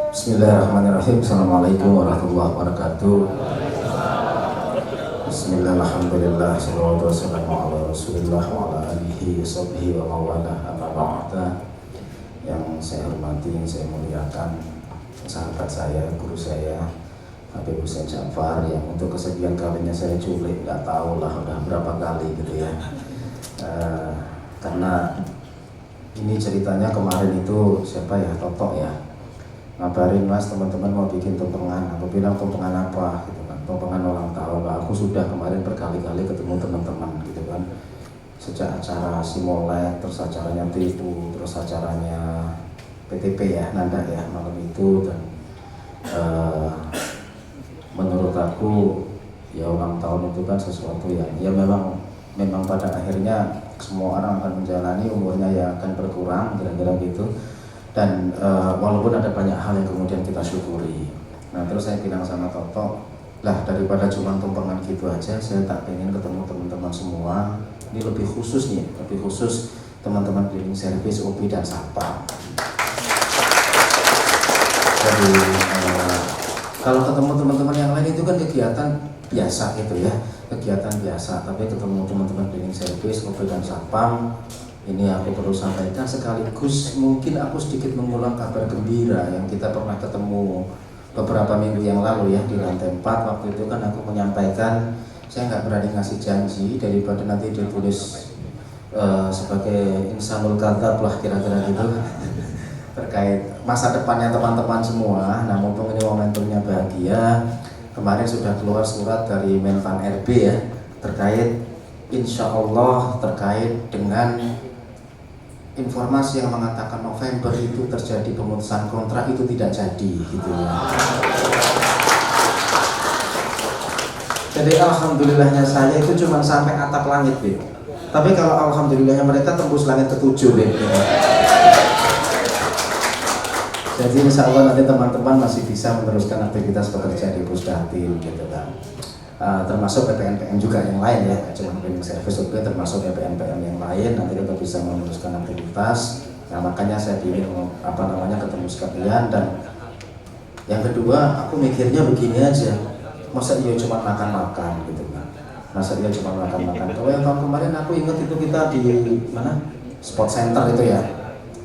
Bismillahirrahmanirrahim. Assalamualaikum warahmatullahi wabarakatuh. Bismillahirrahmanirrahim. Sallallahu wasallam ala rasulillah wa ala alihi washabihi wa mawalah amma ba'da. Yang saya hormati, yang saya muliakan sahabat saya, guru saya Habib Husain Ja'far, yang untuk kesekian kalinya saya culik, nggak tahu lah udah berapa kali gitu ya. Karena ini ceritanya kemarin itu siapa ya, Toto ya, ngabarin, Mas teman-teman mau bikin tumpengan. Aku bilang tumpengan apa gitu kan, tumpengan ulang tahun. Aku sudah kemarin berkali-kali ketemu teman-teman gitu kan, sejak acara Simolek, terus acaranya Tipu, terus acaranya PTP ya, Nanda ya malam itu. Dan menurut aku ya ulang tahun itu kan sesuatu yang ya memang pada akhirnya semua orang akan menjalani, umurnya ya akan berkurang kira-kira gitu. Dan walaupun ada banyak hal yang kemudian kita syukuri. Nah terus saya bilang sama Toto, lah daripada cuma tumpengan gitu aja, saya tak pengen ketemu teman-teman semua. Ini lebih khusus nih, lebih khusus teman-teman cleaning service, OP dan Satpam. Jadi kalau ketemu teman-teman yang lain itu kan kegiatan biasa gitu ya, kegiatan biasa. Tapi ketemu teman-teman cleaning service, OP dan Satpam, ini aku perlu sampaikan sekaligus mungkin aku sedikit mengulang kabar gembira yang kita pernah ketemu beberapa minggu yang lalu ya di lantai 4. Waktu itu kan aku menyampaikan, saya nggak berani ngasih janji daripada nanti ditulis sebagai insanul kadzab lah kira-kira gitu terkait masa depannya teman-teman semua. Nah mumpung ini momentumnya bahagia, kemarin sudah keluar surat dari Menpan RB ya, terkait insya Allah terkait dengan informasi yang mengatakan November itu terjadi pemutusan kontrak, itu tidak jadi gitu ya. Jadi alhamdulillahnya saya itu cuma sampai atap langit gitu. Tapi kalau alhamdulillahnya mereka tembus langit ke-7 gitu. Jadi insya Allah nanti teman-teman masih bisa meneruskan aktivitas bekerja di Pusdatin gitu kan. Termasuk PPN-PPN juga yang lain ya, cuma cleaning service juga, termasuk PPN-PPN yang lain nanti kita bisa meneruskan aktivitas. Nah makanya saya ingin ketemu sekalian. Dan yang kedua, aku mikirnya begini aja, masa iya cuma makan-makan gitu kan, masa iya cuma makan-makan. Kalau yang tahun kemarin aku ingat itu kita di mana, Sport Center itu ya,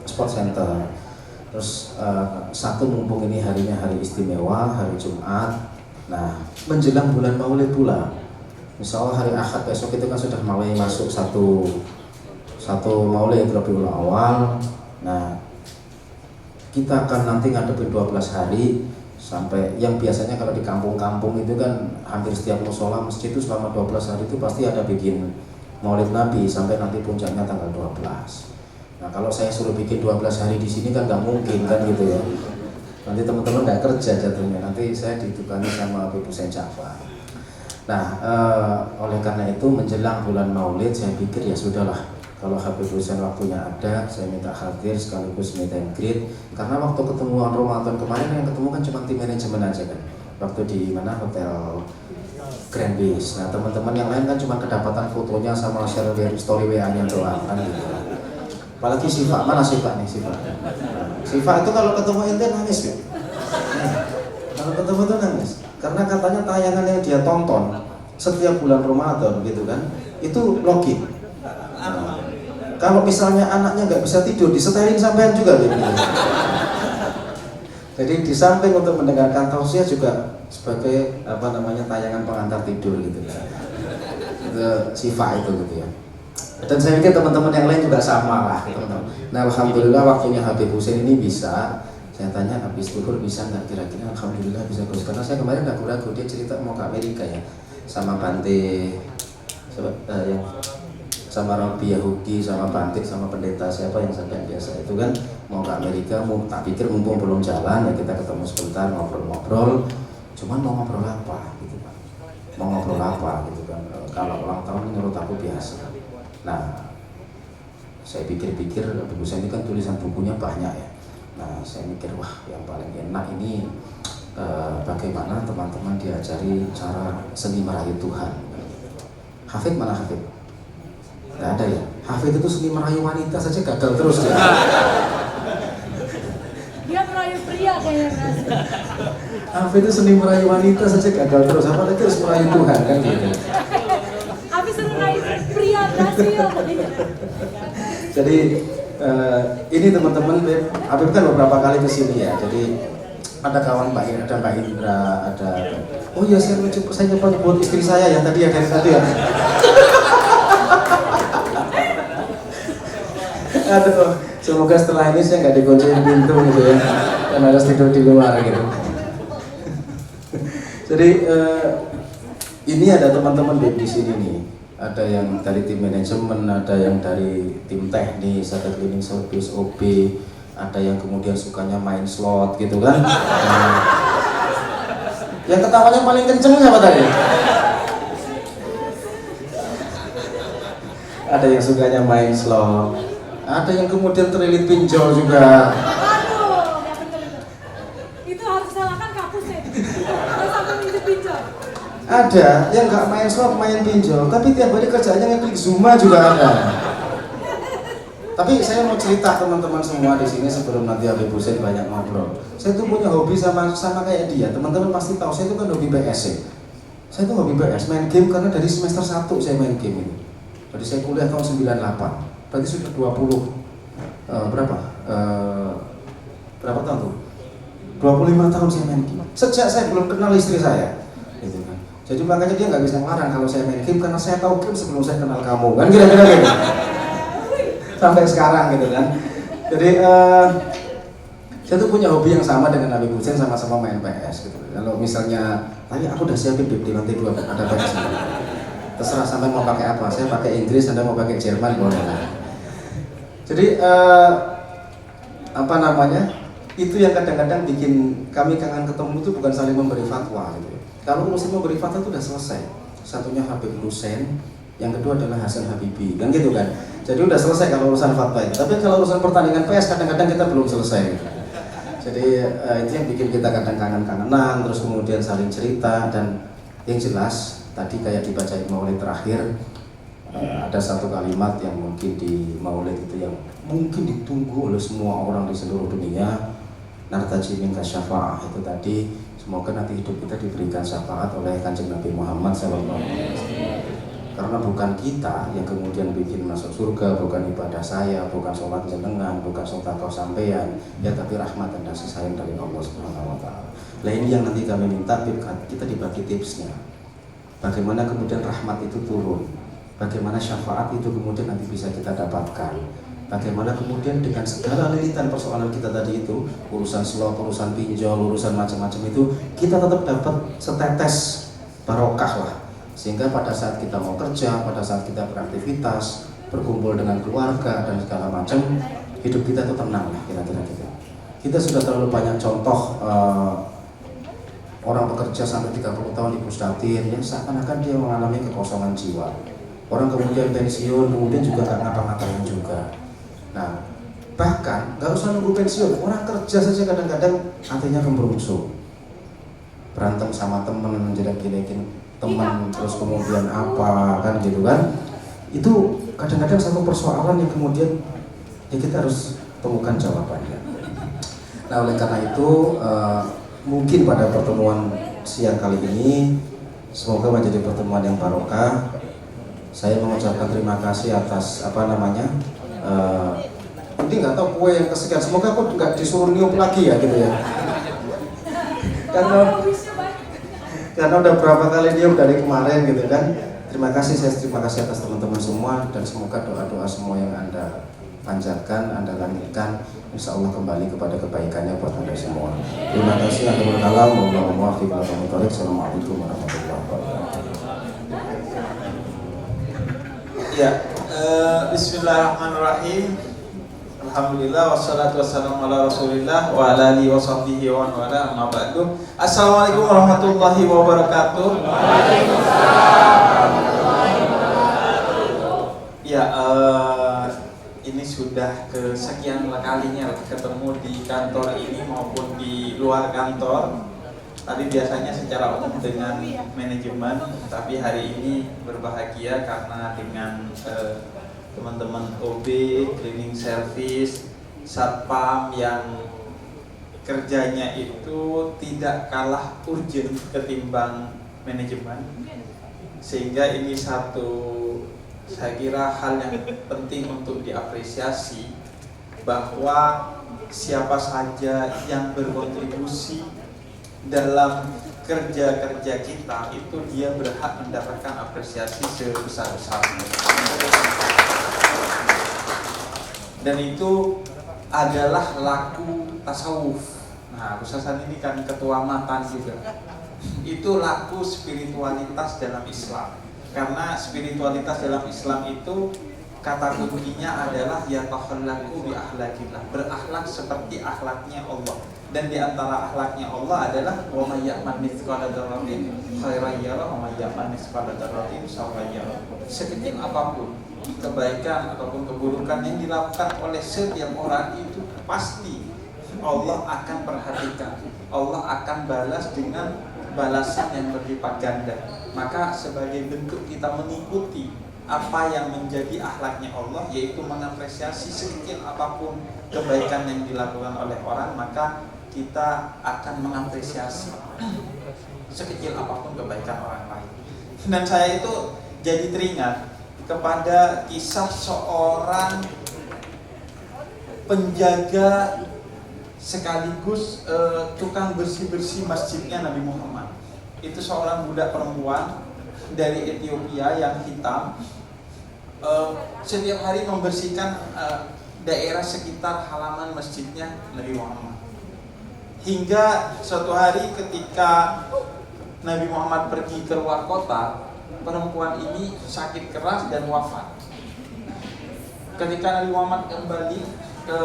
Sport Center. Terus satu mumpung ini harinya hari istimewa, hari Jumat. Nah, menjelang bulan Maulid pula, insya Allah hari Ahad besok itu kan sudah mulai masuk satu Maulid Rabiul Awal. Nah, kita akan nanti ngadepin 12 hari sampai yang biasanya kalau di kampung-kampung itu kan hampir setiap musola masjid itu selama 12 hari itu pasti ada bikin Maulid Nabi sampai nanti puncaknya tanggal 12. Nah, kalau saya suruh bikin 12 hari di sini kan nggak mungkin kan gitu ya. Nanti teman-teman nggak kerja jatuhnya, nanti saya ditukani sama Habib Husain Ja'far. Nah, oleh karena itu menjelang bulan Maulid saya pikir ya sudahlah, kalau Habib Husain waktunya ada, saya minta hadir sekaligus meet and greet. Karena waktu ketemuan Ramadan kemarin yang ketemu kan cuma tim manajemen aja kan, waktu di mana, Hotel Grand Base. Nah teman-teman yang lain kan cuma kedapatan fotonya sama share story WA-nya doang kan gitu. Apalagi Siva, mana Siva nih Siva? Siva itu kalau ketemu ente nangis ya. Kalau ketemu tuh nangis, karena katanya tayangan yang dia tonton setiap bulan Ramadan gitu kan, itu login. Nah, kalau misalnya anaknya nggak bisa tidur, disetelin sampean juga gitu. Jadi di samping untuk mendengarkan tausiah juga sebagai tayangan pengantar tidur gitu. Itu Siva itu gitu ya. Dan saya pikir teman-teman yang lain juga sama lah teman-teman. Nah alhamdulillah waktunya Habib Husain ini bisa. Saya tanya habis duhur bisa nggak kira-kira, alhamdulillah bisa Gus. Karena saya kemarin ragu-ragu, dia cerita mau ke Amerika ya, sama Bante, yang sama Robi Yahuki, sama Bantik, sama pendeta siapa yang sampai biasa itu kan mau ke Amerika. Tak pikir mumpung belum jalan ya kita ketemu sebentar ngobrol-ngobrol. Cuman mau ngobrol apa gitu kan? Mau ngobrol apa gitu kan? Kalau ulang tahun menurut aku biasa. Nah, saya pikir-pikir Habib Husain ini kan tulisan bukunya banyak ya. Nah, saya mikir wah yang paling enak ini bagaimana teman-teman diajari cara seni merayu Tuhan. Hafid mana Hafid? Nggak ada ya. Hafid itu seni merayu wanita saja gagal terus ya. Dia merayu pria kayaknya. Apa itu seni merayu wanita saja gagal terus, apa lagi harus merayu Tuhan kan gitu. Habis merayu pria Brasil. Jadi ini teman-teman, Habib kan beberapa kali ke sini ya. Jadi ada kawan ada Mbak Indra, ada oh iya saya nyoba buat istri saya yang tadi ya dari tadi ya. Aduh, semoga setelah ini saya nggak digoncengin pintu gitu ya, dan harus tidur di luar gitu. Jadi ini ada teman-teman di sini nih. Ada yang dari tim manajemen, ada yang dari tim teknis, ada cleaning service, OB, ada yang kemudian sukanya main slot gitu kan. Yang ketawanya paling kenceng siapa tadi? Ada yang sukanya main slot, ada yang kemudian terlilit pinjol juga. Aduh, itu harus salahkan kapus ya. Nggak sampai minjem pinjol. Ada yang nggak main slot, main pinjol, tapi tiap hari kerjanya ngeklik Zuma juga ada. Tapi saya mau cerita teman-teman semua di sini sebelum nanti Habib Hussein banyak ngobrol. Saya tuh punya hobi sama kayak dia. Teman-teman pasti tahu saya itu kan hobi PS ya. Saya tuh hobi PS, main game karena dari semester 1 saya main game ini. Jadi saya kuliah tahun 98. Berarti sudah 20 berapa tahun tuh? 25 tahun saya main game. Sejak saya belum kenal istri saya. Gitu kan. Jadi makanya dia nggak bisa ngelarang kalau saya main game karena saya tahu game sebelum saya kenal kamu kan kira-kira gitu. Sampai sekarang gitu kan. Jadi saya tuh punya hobi yang sama dengan Habib Hussein, sama-sama main PS gitu. Kalau misalnya tadi aku udah siapin di lantai 2 ada PS. Terserah sampai mau pakai apa. Saya pakai Inggris, Anda mau pakai Jerman boleh lah. Jadi apa namanya? Itu yang kadang-kadang bikin kami kangen ketemu itu bukan saling memberi fatwa gitu. Kalau urusan memberi fatwa itu udah selesai. Satunya Habib Hussein, yang kedua adalah Hasan Habibi, kan gitu kan. Jadi udah selesai kalau urusan fatwa itu. Tapi kalau urusan pertandingan PS kadang-kadang kita belum selesai. Gitu. Jadi itu yang bikin kita kadang kangen-kangenan, terus kemudian saling cerita, dan yang jelas tadi kayak dibaca Maulid terakhir ada satu kalimat yang mungkin di Maulid itu yang mungkin ditunggu oleh semua orang di seluruh dunia. Nartaji minka syafa'ah itu tadi, semoga nanti hidup kita diberikan syafaat oleh Kanjeng Nabi Muhammad SAW. Karena bukan kita yang kemudian bikin masuk surga, bukan ibadah saya, bukan sholat jenengan, bukan sedekah sampean, ya tapi rahmat dan kasih sayang dari Allah Subhanahu wa taala. Nah ini yang nanti kami minta kita dibagi tipsnya. Bagaimana kemudian rahmat itu turun? Bagaimana syafaat itu kemudian nanti bisa kita dapatkan? Bagaimana kemudian dengan segala lilitan persoalan kita tadi itu, urusan slot, urusan pinjol, urusan macam-macam itu, kita tetap dapat setetes barokah lah. Sehingga pada saat kita mau kerja, pada saat kita beraktivitas, berkumpul dengan keluarga dan segala macam, hidup kita itu tenang lah kira-kira gitu. Kita sudah terlalu banyak contoh orang bekerja sampai 30 tahun di Pusdatin, ya seakan-akan dia mengalami kekosongan jiwa. Orang kemudian pensiun, kemudian juga gak ngapa-ngapain juga. Nah, bahkan gak usah nunggu pensiun, orang kerja saja kadang-kadang hatinya kemerungsung, berantem sama temen, jelek-jelekin teman, terus kemudian apa kan gitu kan. Itu kadang-kadang satu persoalan yang kemudian ya kita harus temukan jawabannya. Nah oleh karena itu mungkin pada pertemuan siang kali ini semoga menjadi pertemuan yang barokah. Saya mengucapkan terima kasih atas ini nggak tahu kue yang kesekian, semoga aku nggak disuruh niup lagi ya gitu ya. Karena udah berapa kali niup dari kemarin gitu kan. Terima kasih atas teman-teman semua, dan semoga doa-doa semua yang Anda panjatkan, Anda langitkan, insya Allah kembali kepada kebaikannya buat Anda semua. Terima kasih. Akhirul kalam, Assalamualaikum warahmatullahi wabarakatuh. Ya, bismillahirrahmanirrahim. Alhamdulillah wassalatu wassalamu ala Rasulillah wa ala alihi wa sahbihi wa wala amma ba'du. Assalamualaikum warahmatullahi wabarakatuh. Ya, ini sudah kesekian kalinya ketemu di kantor ini maupun di luar kantor. Tadi biasanya secara umum dengan manajemen, tapi hari ini berbahagia karena dengan teman-teman OB, cleaning service, satpam yang kerjanya itu tidak kalah urgent ketimbang manajemen, sehingga ini satu saya kira hal yang penting untuk diapresiasi, bahwa siapa saja yang berkontribusi dalam kerja-kerja kita itu dia berhak mendapatkan apresiasi sebesar-besarnya. Dan itu adalah laku tasawuf. Nah, Gus Hasan ini kan ketua matan juga. Itu laku spiritualitas dalam Islam. Karena spiritualitas dalam Islam itu kata kuncinya adalah yatakhallaqu bi akhlaqillah, berakhlak seperti akhlaknya Allah. Dan di antara akhlaknya Allah adalah wa may ya'mal mithqala dzarratin khairan yarah wa may ya'mal mithqala dzarratin syarran yarah. Sekecil apapun kebaikan ataupun keburukan yang dilakukan oleh setiap orang itu pasti Allah akan perhatikan, Allah akan balas dengan balasan yang berlipat ganda. Maka sebagai bentuk kita mengikuti apa yang menjadi akhlaknya Allah, yaitu mengapresiasi sekecil apapun kebaikan yang dilakukan oleh orang, maka kita akan mengapresiasi sekecil apapun kebaikan orang lain. Dan saya itu jadi teringat kepada kisah seorang penjaga sekaligus tukang bersih-bersih masjidnya Nabi Muhammad. Itu seorang budak perempuan dari Ethiopia yang hitam, setiap hari membersihkan daerah sekitar halaman masjidnya Nabi Muhammad. Hingga suatu hari ketika Nabi Muhammad pergi ke luar kota, perempuan ini sakit keras dan wafat. Ketika Nabi Muhammad kembali ke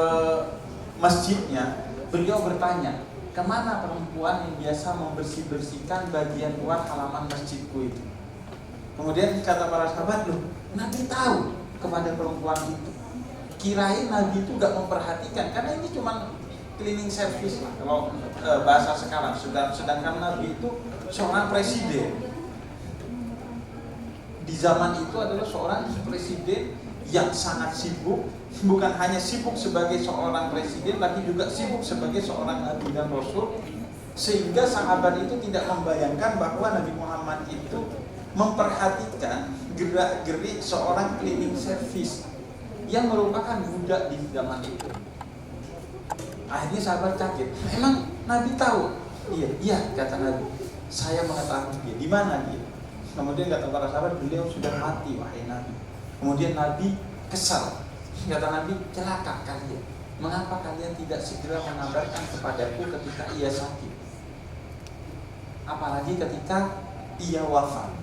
masjidnya, beliau bertanya, kemana perempuan yang biasa membersih-bersihkan bagian luar halaman masjidku itu? Kemudian kata para sahabat, loh, Nabi tahu kepada perempuan itu. Kirain Nabi itu gak memperhatikan, karena ini cuma cleaning service lah kalau bahasa sekarang. Sedangkan Nabi itu seorang presiden. Di zaman itu adalah seorang presiden yang sangat sibuk, bukan hanya sibuk sebagai seorang presiden, tapi juga sibuk sebagai seorang nabi dan rasul, sehingga sahabat itu tidak membayangkan bahwa Nabi Muhammad itu memperhatikan gerak-gerik seorang cleaning service yang merupakan budak di zaman itu. Akhirnya sahabat kaget, emang Nabi tahu? Iya, kata Nabi, saya mengetahui dia. Di mana dia? Kemudian kata para sahabat, beliau sudah mati, wahai Nabi. Kemudian Nabi kesal. Kata Nabi, celaka kalian. Mengapa kalian tidak segera mengabarkan kepadaku ketika ia sakit? Apalagi ketika ia wafat.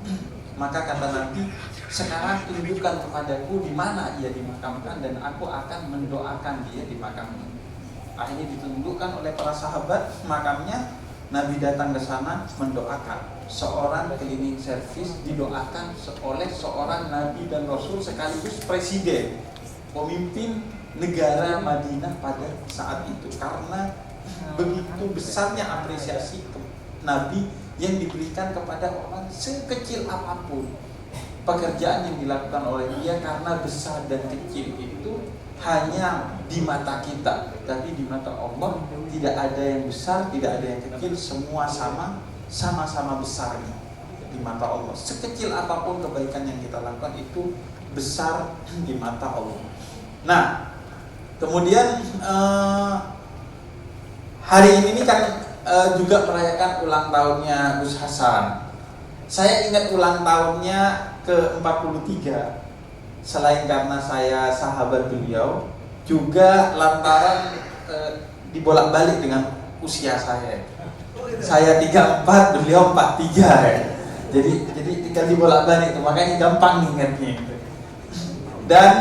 Maka kata Nabi, sekarang tunjukkan kepadaku di mana ia dimakamkan dan aku akan mendoakan dia dimakamkan. Akhirnya ditunjukkan oleh para sahabat makamnya. Nabi datang ke sana mendoakan. Seorang cleaning service didoakan oleh seorang nabi dan rasul sekaligus presiden, pemimpin negara Madinah pada saat itu. Karena begitu besarnya apresiasi Nabi yang diberikan kepada orang sekecil apapun pekerjaan yang dilakukan oleh dia, karena besar dan kecil itu hanya di mata kita, tapi di mata Allah tidak ada yang besar, tidak ada yang kecil, semua sama-sama besarnya di mata Allah. Sekecil apapun kebaikan yang kita lakukan itu besar di mata Allah. Nah, kemudian hari ini kan juga merayakan ulang tahunnya Gus Hasan. Saya ingat ulang tahunnya ke-43. Selain karena saya sahabat beliau, juga lantaran dibolak-balik dengan usia saya. Saya 34, beliau 43 ya. Jadi tinggal dibolak-balik itu, makanya gampang ingatnya. Dan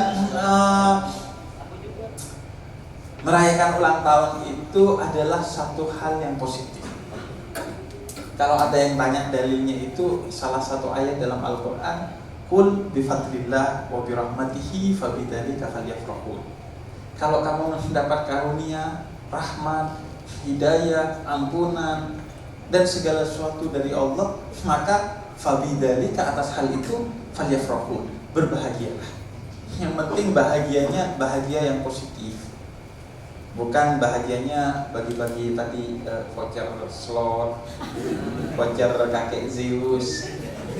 merayakan ulang tahun itu adalah satu hal yang positif. Kalau ada yang tanya dalilnya, itu salah satu ayat dalam Al-Quran, Qul bifadlillah wa birahmatihi fabidzalika falyafrahu. Kalau kamu mendapat karunia, rahmat, hidayah, ampunan dan segala sesuatu dari Allah, maka fabidzalika, atas hal itu, falyafrahu, berbahagialah. Yang penting bahagianya bahagia yang positif. bukan bahagianya bagi-bagi tadi voucher slot, voucher kakek Zeus.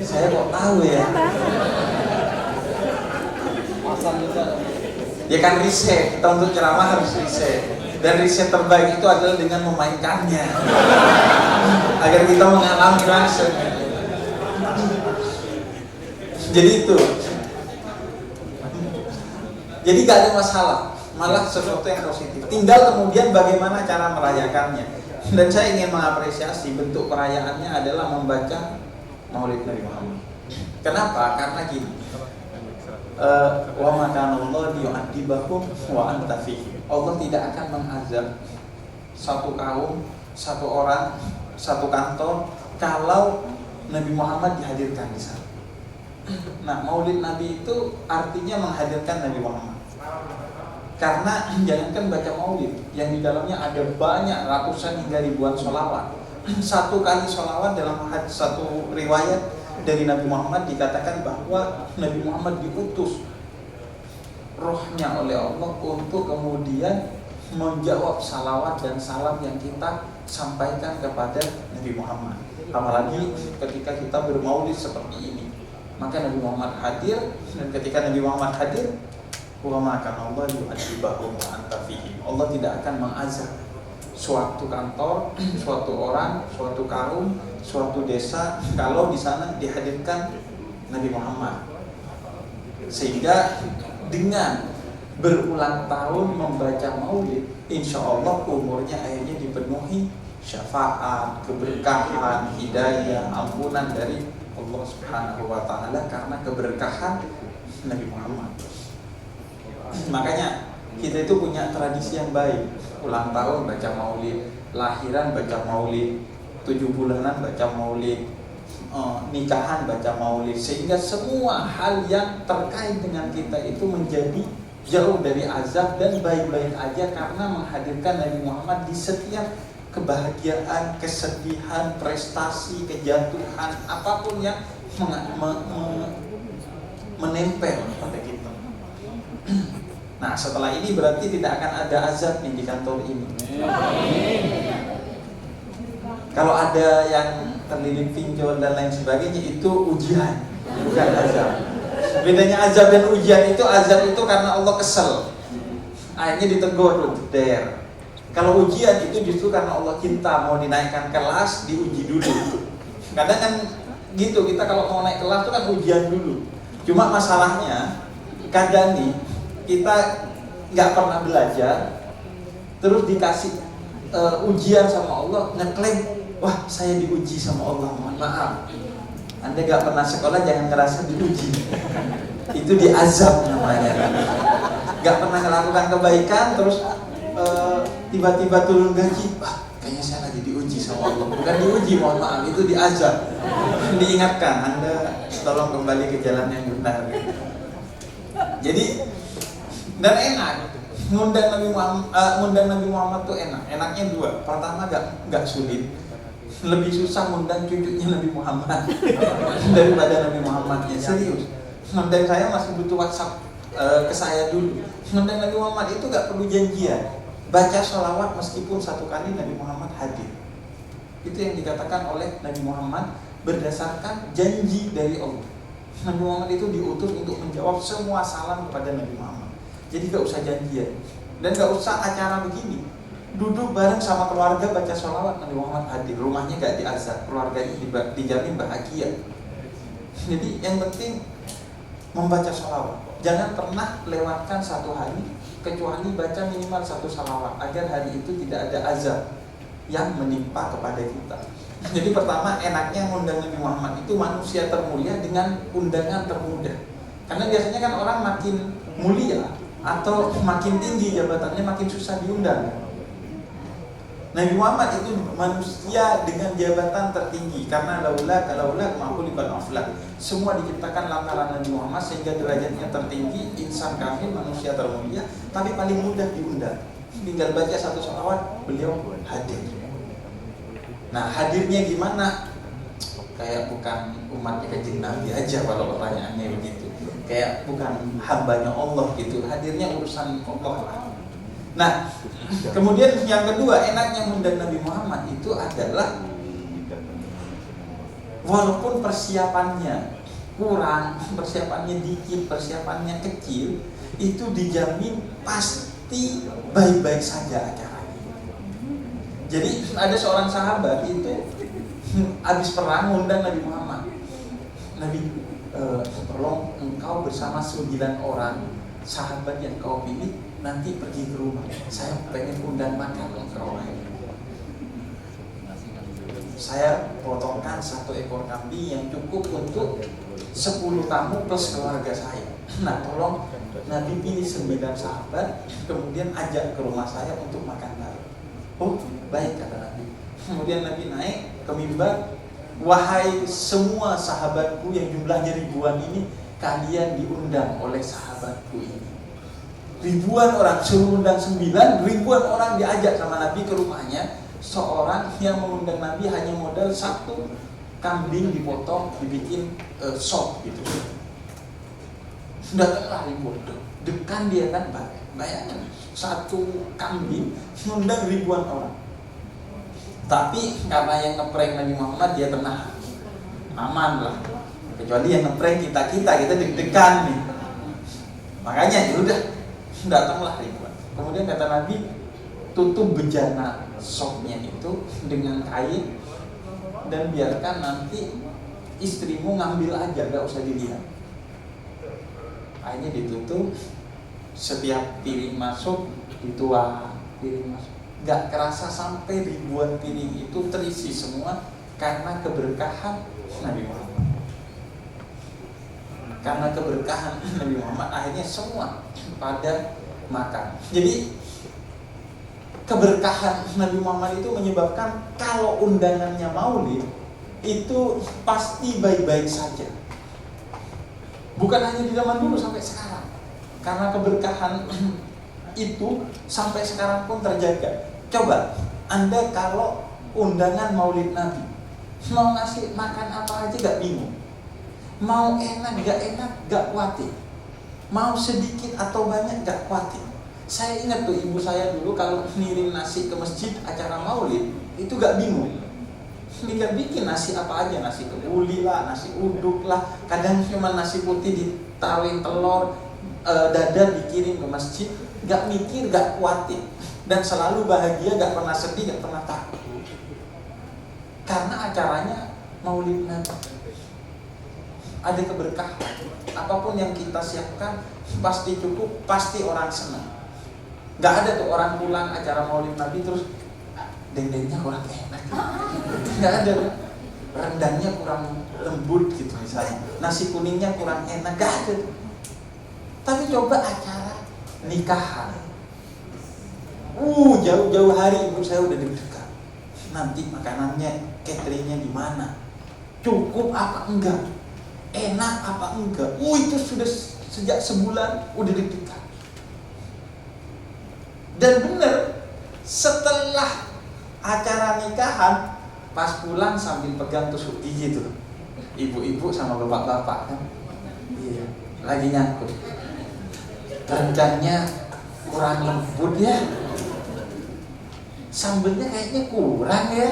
Saya kok tahu ya. Ya kan riset, kita untuk ceramah harus riset. Dan riset terbaik itu adalah dengan memainkannya, agar kita mengalami langsung. Jadi itu. Jadi gak ada masalah, malah sesuatu yang positif. Tinggal kemudian bagaimana cara merayakannya. Dan saya ingin mengapresiasi bentuk perayaannya adalah membaca Maulid Nabi Muhammad. Kenapa? Karena gini. Wa ma kana Allah yu'adzibahum wa anta fihi. Allah tidak akan mengazab satu kaum, satu orang, satu kantor kalau Nabi Muhammad dihadirkan di sana. Nah, Maulid Nabi itu artinya menghadirkan Nabi Muhammad. Karena jangankan baca maulid, yang di dalamnya ada banyak ratusan hingga ribuan sholawat. Satu kali sholawat dalam satu riwayat dari Nabi Muhammad dikatakan bahwa Nabi Muhammad diutus rohnya oleh Allah untuk kemudian menjawab salawat dan salam yang kita sampaikan kepada Nabi Muhammad. Apalagi ketika kita bermaulid seperti ini, maka Nabi Muhammad hadir, dan ketika Nabi Muhammad hadir, wa ma kana Allah yu'adzibahum wa anta fihim. Allah tidak akan mengazab suatu kantor, suatu orang, suatu kaum, suatu desa kalau di sana dihadirkan Nabi Muhammad. Sehingga dengan berulang tahun membaca maulid, insya Allah umurnya akhirnya dipenuhi syafaat, keberkahan, hidayah, ampunan dari Allah Subhanahu wa Ta'ala karena keberkahan Nabi Muhammad. Makanya kita itu punya tradisi yang baik. Ulang tahun baca maulid, lahiran baca maulid, 7 bulanan baca maulid, nikahan baca maulid, sehingga semua hal yang terkait dengan kita itu menjadi jauh dari azab dan baik-baik aja karena menghadirkan Nabi Muhammad di setiap kebahagiaan, kesedihan, prestasi, kejatuhan, apapun yang menempel pada kita. Nah, setelah ini berarti tidak akan ada azab nih di kantor ini. Kalau ada yang terlilit pinjol dan lain sebagainya, itu ujian, bukan azab. Bedanya azab dan ujian itu, azab itu karena Allah kesel, akhirnya ditegur tuh, der. Kalau ujian itu justru karena Allah cinta, mau dinaikkan kelas, diuji dulu. Kadang kan gitu, kita kalau mau naik kelas itu kan ujian dulu. Cuma masalahnya kadang nih kita nggak pernah belajar, terus dikasih ujian sama Allah, ngeklaim, wah saya diuji sama Allah. Mohon maaf, Anda nggak pernah sekolah jangan ngerasa diuji. Itu diazab namanya. Nggak pernah melakukan kebaikan, terus tiba-tiba turun gaji, wah kayaknya saya lagi diuji sama Allah. Bukan diuji, mohon maaf, itu diazab. Diingatkan, Anda tolong kembali ke jalan yang benar. Jadi dan enak, ngundang Nabi Muhammad tuh enak. Enaknya dua. Pertama gak sulit. Lebih susah ngundang cucunya Nabi Muhammad daripada Nabi Muhammadnya. Serius. Ngundang saya masih butuh WhatsApp ke saya dulu. Ngundang Nabi Muhammad itu gak perlu janjian. Baca sholawat meskipun satu kali Nabi Muhammad hadir. Itu yang dikatakan oleh Nabi Muhammad berdasarkan janji dari Allah. Nabi Muhammad itu diutus untuk menjawab semua salam kepada Nabi Muhammad. Jadi gak usah janjian dan gak usah acara begini. Duduk bareng sama keluarga baca sholawat, Nabi Muhammad hadir, rumahnya gak diazab, keluarganya dijamin bahagia. Jadi yang penting membaca sholawat. Jangan pernah lewatkan satu hari kecuali baca minimal 1 sholawat agar hari itu tidak ada azab yang menimpa kepada kita. Jadi pertama, enaknya ngundang Nabi Muhammad itu manusia termulia dengan undangan termudah. Karena biasanya kan orang makin mulia atau makin tinggi jabatannya makin susah diundang. Nabi Muhammad itu manusia dengan jabatan tertinggi karena laula ma'ulikan aflak. Semua diciptakan lantaran Nabi Muhammad sehingga derajatnya tertinggi, insan kamil, manusia termulia, tapi paling mudah diundang. Tinggal baca 1 sholawat, beliau hadir. Nah, hadirnya gimana? Kayak bukan umatnya Kanjeng Nabi aja kalau pertanyaannya begitu. Kayak bukan hambanya Allah gitu. Hadirnya urusan Allah lah. Nah, kemudian yang kedua, enaknya mengundang Nabi Muhammad itu adalah walaupun persiapannya kurang, persiapannya dikit, persiapannya kecil, itu dijamin pasti baik-baik saja acaranya. Jadi ada seorang sahabat itu habis perang ngundang Nabi Muhammad. Nabi, tolong engkau bersama 9 orang sahabat yang kau pilih nanti pergi ke rumah. Saya pengen undang makan engkau. Saya potongkan 1 ekor kambing yang cukup untuk 10 tamu plus keluarga saya. Nah, tolong Nabi pilih 9 sahabat, kemudian ajak ke rumah saya untuk makan bareng. Oh, baik, kata Nabi. Kemudian Nabi naik ke mimbar, wahai semua sahabatku yang jumlahnya ribuan ini, kalian diundang oleh sahabatku ini. Ribuan orang, suruh undang 9, ribuan orang diajak sama Nabi ke rumahnya. Seorang yang mengundang Nabi hanya modal 1 kambing dipotong, dibikin sop gitu. Datanglah ribuan, dekan dia kan, bayangkan 1 kambing mengundang ribuan orang. Tapi karena yang ngeprank Nabi Muhammad dia tenang, aman lah. Kecuali yang ngeprank kita deg-degan nih. Makanya ya udah, datanglah ribuan. Kemudian kata Nabi, tutup bejana sopnya itu dengan kain dan biarkan nanti istrimu ngambil aja, gak usah dilihat. Akhirnya ditutup, setiap piring masuk dituang, piring masuk. Gak kerasa sampai ribuan piring itu terisi semua karena keberkahan Nabi Muhammad. Karena keberkahan Nabi Muhammad akhirnya semua pada makan. Jadi keberkahan Nabi Muhammad itu menyebabkan kalau undangannya maulid itu pasti baik-baik saja. Bukan hanya di zaman dulu, sampai sekarang. Karena keberkahan itu sampai sekarang pun terjaga. Coba, Anda kalau undangan maulid Nabi, mau ngasih makan apa aja gak bingung. Mau enak gak khawatir. Mau sedikit atau banyak gak khawatir. Saya ingat tuh ibu saya dulu kalau ngirim nasi ke masjid acara maulid, itu gak bingung. Tinggal bikin nasi apa aja, nasi kebuli lah, nasi uduk lah. Kadang cuma nasi putih ditaruhin telur, dadar dikirim ke masjid. Gak mikir, gak khawatir. Dan selalu bahagia, gak pernah sedih, gak pernah takut. Karena acaranya maulid Nabi. Ada keberkahan. Apapun yang kita siapkan pasti cukup, pasti orang senang. Gak ada tuh orang pulang acara maulid Nabi terus dendengnya kurang enak. Gak ada. Rendangnya kurang lembut gitu misalnya. Nasi kuningnya kurang enak. Gak ada tuh. Tapi coba acara nikahan. Jauh-jauh hari ibu saya udah deg-degan. Nanti makanannya, cateringnya di mana? Cukup apa enggak? Enak apa enggak? Itu sudah sejak sebulan udah deg-degan. Dan benar, setelah acara nikahan, pas pulang sambil pegang tusuk gigi tuh, ibu-ibu sama bapak-bapak kan, iya, lagi nyangkut. Rendangnya kurang lembut ya, sambelnya kayaknya kurang ya.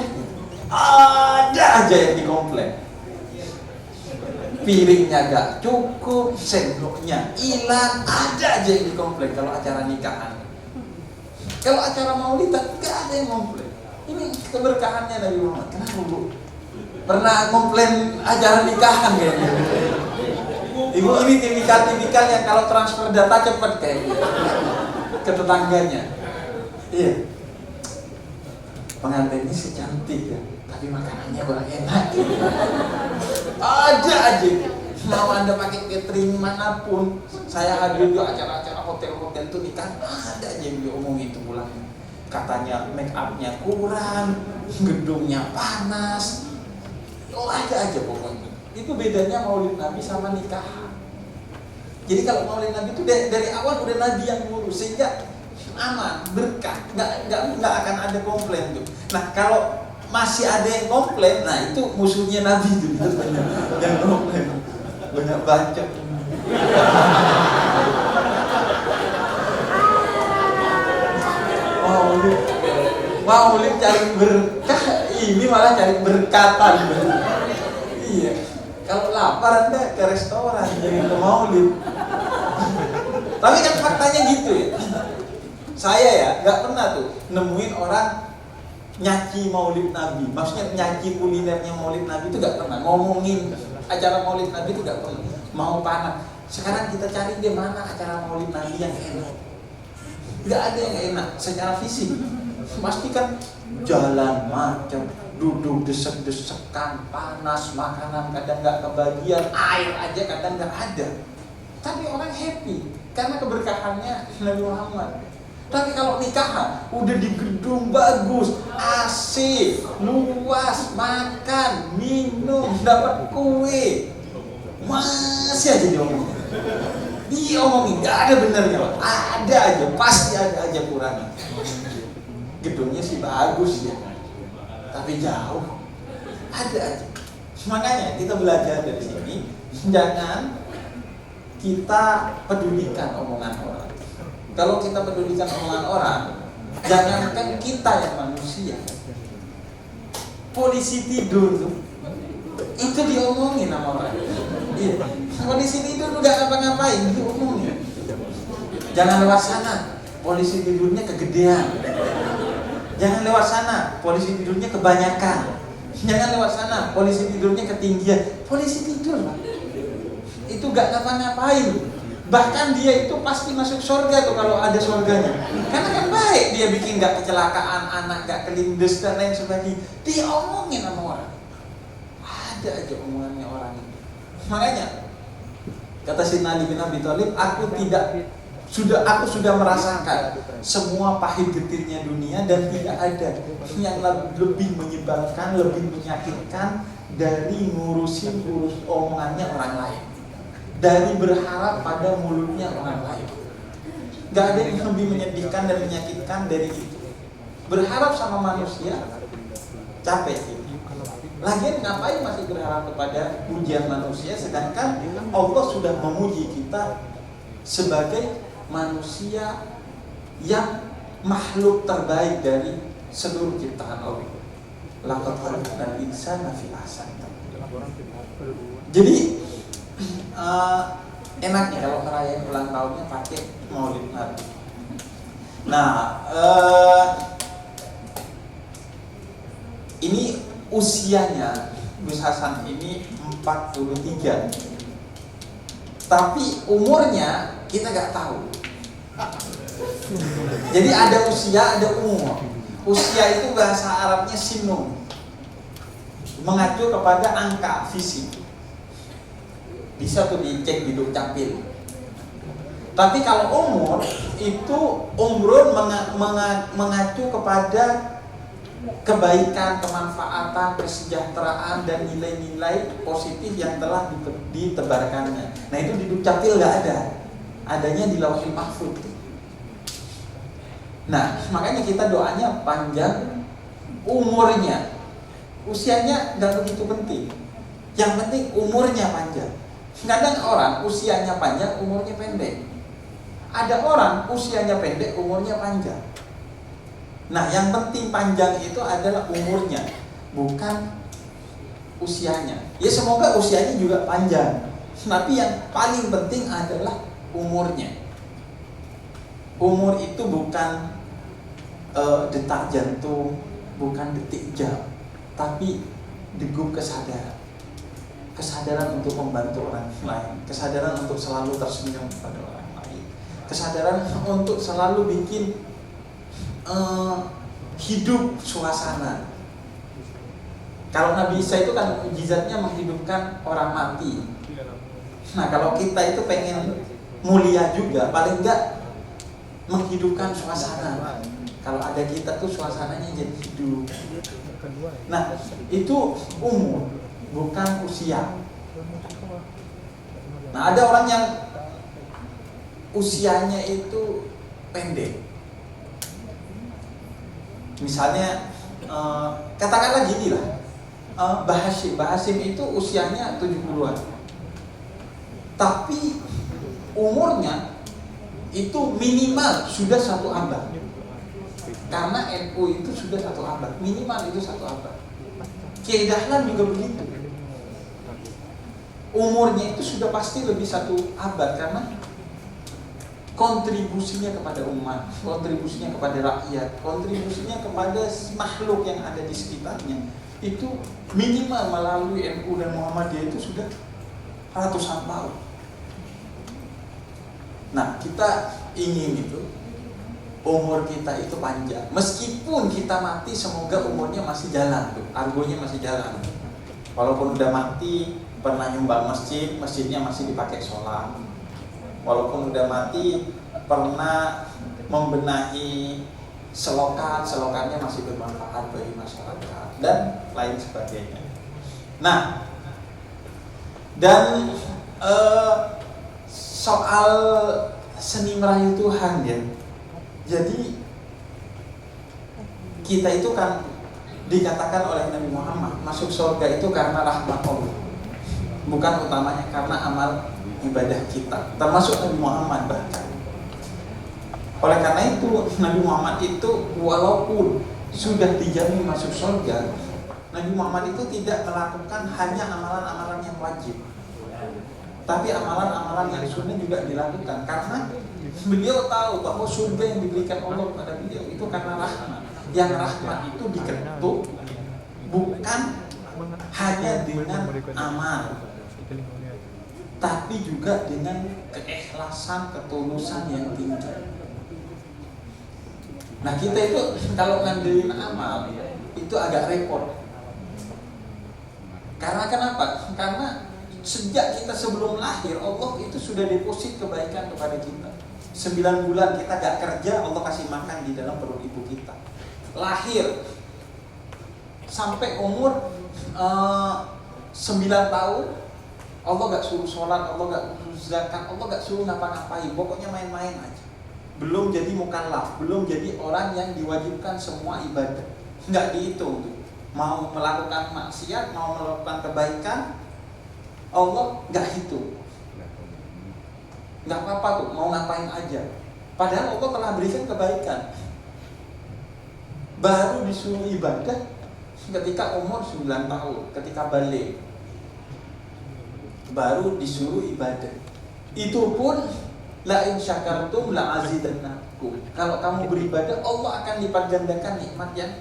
Ada aja yang dikomplain. Piringnya gak cukup, sendoknya hilang, ada aja yang dikomplain kalau acara nikahan. Kalau acara maulid gak ada yang komplain. Ini keberkahannya Nabi Muhammad. Kenapa bu? Pernah komplain acara nikahan kayaknya. Ibu ini tipikal yang kalau transfer data cepet kayaknya ke tetangganya. Iya. Pengantinnya sih cantik ya, tapi makanannya kurang enak. Ada aja. Mau Anda pakai catering manapun, saya hadir di acara-acara hotel-hotel itu nikah, ada aja yang diomongin itu pulangnya. Katanya make up-nya kurang, gedungnya panas. Ada aja pokoknya. Itu bedanya maulid Nabi sama nikahan. Jadi kalau maulid Nabi itu dari awal udah Nabi yang ngurus, sehingga aman, berkah, nggak akan ada komplain tuh. Nah kalau masih ada yang komplain, nah itu musuhnya Nabi itu banyak yang komplain, banyak bacot. Maulid cari berkah, ini malah cari berkatan. Iya. Kalau lapar Anda ke restoran, jangan ke maulid. Tapi kan faktanya gitu ya. Saya ya nggak pernah tuh nemuin orang nyaci maulid Nabi. Maksudnya nyaci kulinernya maulid Nabi itu nggak pernah. Ngomongin acara maulid Nabi itu nggak pernah. Mau panas. Sekarang kita cari di mana acara maulid Nabi yang enak. Nggak ada yang enak secara fisik. Pasti kan jalan macam, duduk desek-desekan, panas, makanan kadang nggak kebagian, air aja kadang nggak ada. Tapi orang happy karena keberkahannya Nabi Muhammad. Tapi kalau nikahan udah di gedung bagus, AC, luas, makan, minum, dapat kue, masih aja diomongin, nggak ada benernya, ada aja, pasti ada aja kurangnya. Gedungnya sih bagus ya, tapi jauh, ada aja. Makanya kita belajar dari sini, jangan kita pedulikan omongan orang. Kalau kita pedulikan omongan orang, jangankan kita yang manusia, polisi tidur itu diomongin sama orang. Iya. Polisi tidur udah ngapa-ngapain diomongin. Jangan lewat sana, polisi tidurnya kegedean. Jangan lewat sana, polisi tidurnya kebanyakan. Jangan lewat sana, polisi tidurnya ketinggian. Polisi tidur, Pak. Itu gak ngapa-ngapain. Bahkan dia itu pasti masuk surga tuh kalau ada surganya. Karena kan baik, dia bikin gak kecelakaan anak, gak kelindes dan lain sebagainya. Dia omongin sama orang. Ada aja omongannya orang itu. Makanya kata Sayyidina Ali bin Abi Thalib, aku sudah merasakan semua pahit getirnya dunia dan tidak ada yang lebih menyebalkan, lebih menyakitkan dari ngurusin omongannya orang lain, dari berharap pada mulutnya orang lain. Gak ada yang lebih menyedihkan dan menyakitkan dari itu. Berharap sama manusia capek gitu. Lagian ngapain masih berharap kepada pujian manusia, sedangkan Allah sudah memuji kita sebagai manusia yang makhluk terbaik dari seluruh ciptaan Allah. Laqad khalaqnal insana fi ahsani taqwim. Jadi enaknya kalau ngerayain ulang tahunnya pakai Maulid Nabi. Nah, ini usianya Gus Hasan ini 43. Tapi umurnya kita nggak tahu. Jadi ada usia, ada umur. Usia itu bahasa Arabnya sinun, mengacu kepada angka fisik. Bisa tuh dicek di Dukcapil. Tapi kalau umur itu umrun mengacu kepada kebaikan, kemanfaatan, kesejahteraan dan nilai-nilai positif yang telah ditebarkannya. Nah itu di Dukcapil nggak ada, adanya di Lauhul Mahfuz. Nah makanya kita doanya panjang umurnya, usianya nggak begitu penting. Yang penting umurnya panjang. Kadang orang usianya panjang, umurnya pendek. Ada orang usianya pendek, umurnya panjang. Nah, yang penting panjang itu adalah umurnya, bukan usianya. Ya semoga usianya juga panjang. Tapi yang paling penting adalah umurnya. Umur itu bukan detak jantung, bukan detik jam, tapi degup kesadaran. Kesadaran untuk membantu orang lain, kesadaran untuk selalu tersenyum pada orang lain, kesadaran untuk selalu bikin hidup suasana. Kalau Nabi Isa itu kan mukjizatnya menghidupkan orang mati. Nah kalau kita itu pengen mulia juga, paling enggak menghidupkan suasana. Kalau ada kita tuh suasananya jadi hidup. Nah itu umur, bukan usia. Nah ada orang yang usianya itu pendek. Misalnya katakanlah gini lah, Mbah Hasyim itu usianya 70-an, tapi umurnya itu minimal sudah 1 abad. Karena NU itu sudah 1 abad, minimal itu 1 abad. Kiai Dahlan juga begitu. Umurnya itu sudah pasti lebih 1 abad karena kontribusinya kepada umat, kontribusinya kepada rakyat, kontribusinya kepada makhluk yang ada di sekitarnya itu minimal melalui NU dan Muhammadiyah itu sudah ratusan tahun. Nah, kita ingin itu umur kita itu panjang. Meskipun kita mati, semoga umurnya masih jalan tuh, argonya masih jalan. Walaupun udah mati, pernah nyumbang masjid, masjidnya masih dipakai sholat. Walaupun udah mati, pernah membenahi selokan, selokannya masih bermanfaat bagi masyarakat dan lain sebagainya. Nah, dan soal seni merayu Tuhan ya. Jadi kita itu kan dikatakan oleh Nabi Muhammad masuk surga itu karena rahmat Allah, bukan utamanya karena amal ibadah kita, termasuk Nabi Muhammad bahkan. Oleh karena itu Nabi Muhammad itu walaupun sudah dijamin masuk surga, Nabi Muhammad itu tidak melakukan hanya amalan-amalan yang wajib, tapi amalan-amalan yang sunnah juga dilakukan karena beliau tahu bahwa surga yang diberikan Allah kepada beliau itu karena rahmat. Yang rahmat itu diketuk bukan hanya dengan amal, tapi juga dengan keikhlasan, ketulusan yang tinggi. Nah, kita itu kalau ngandelin amal itu agak repot. Karena kenapa? Karena sejak kita sebelum lahir Allah itu sudah deposit kebaikan kepada kita. 9 bulan kita gak kerja, Allah kasih makan di dalam perut ibu kita. Lahir sampai umur 9 tahun, Allah gak suruh sholat, Allah gak suruh zakat, Allah gak suruh ngapa-ngapain, pokoknya main-main aja. Belum jadi mukallaf, belum jadi orang yang diwajibkan semua ibadah. Gak dihitung tuh. Mau melakukan maksiat, mau melakukan kebaikan, Allah gak hitung. Gak apa-apa tuh, mau ngapain aja. Padahal Allah telah berikan kebaikan. Baru disuruh ibadah ketika umur 9 tahun, ketika balik. Baru disuruh ibadah. Itu pun la in syakartum la azidannakum. Kalau kamu beribadah, Allah akan lipat gandakan nikmat yang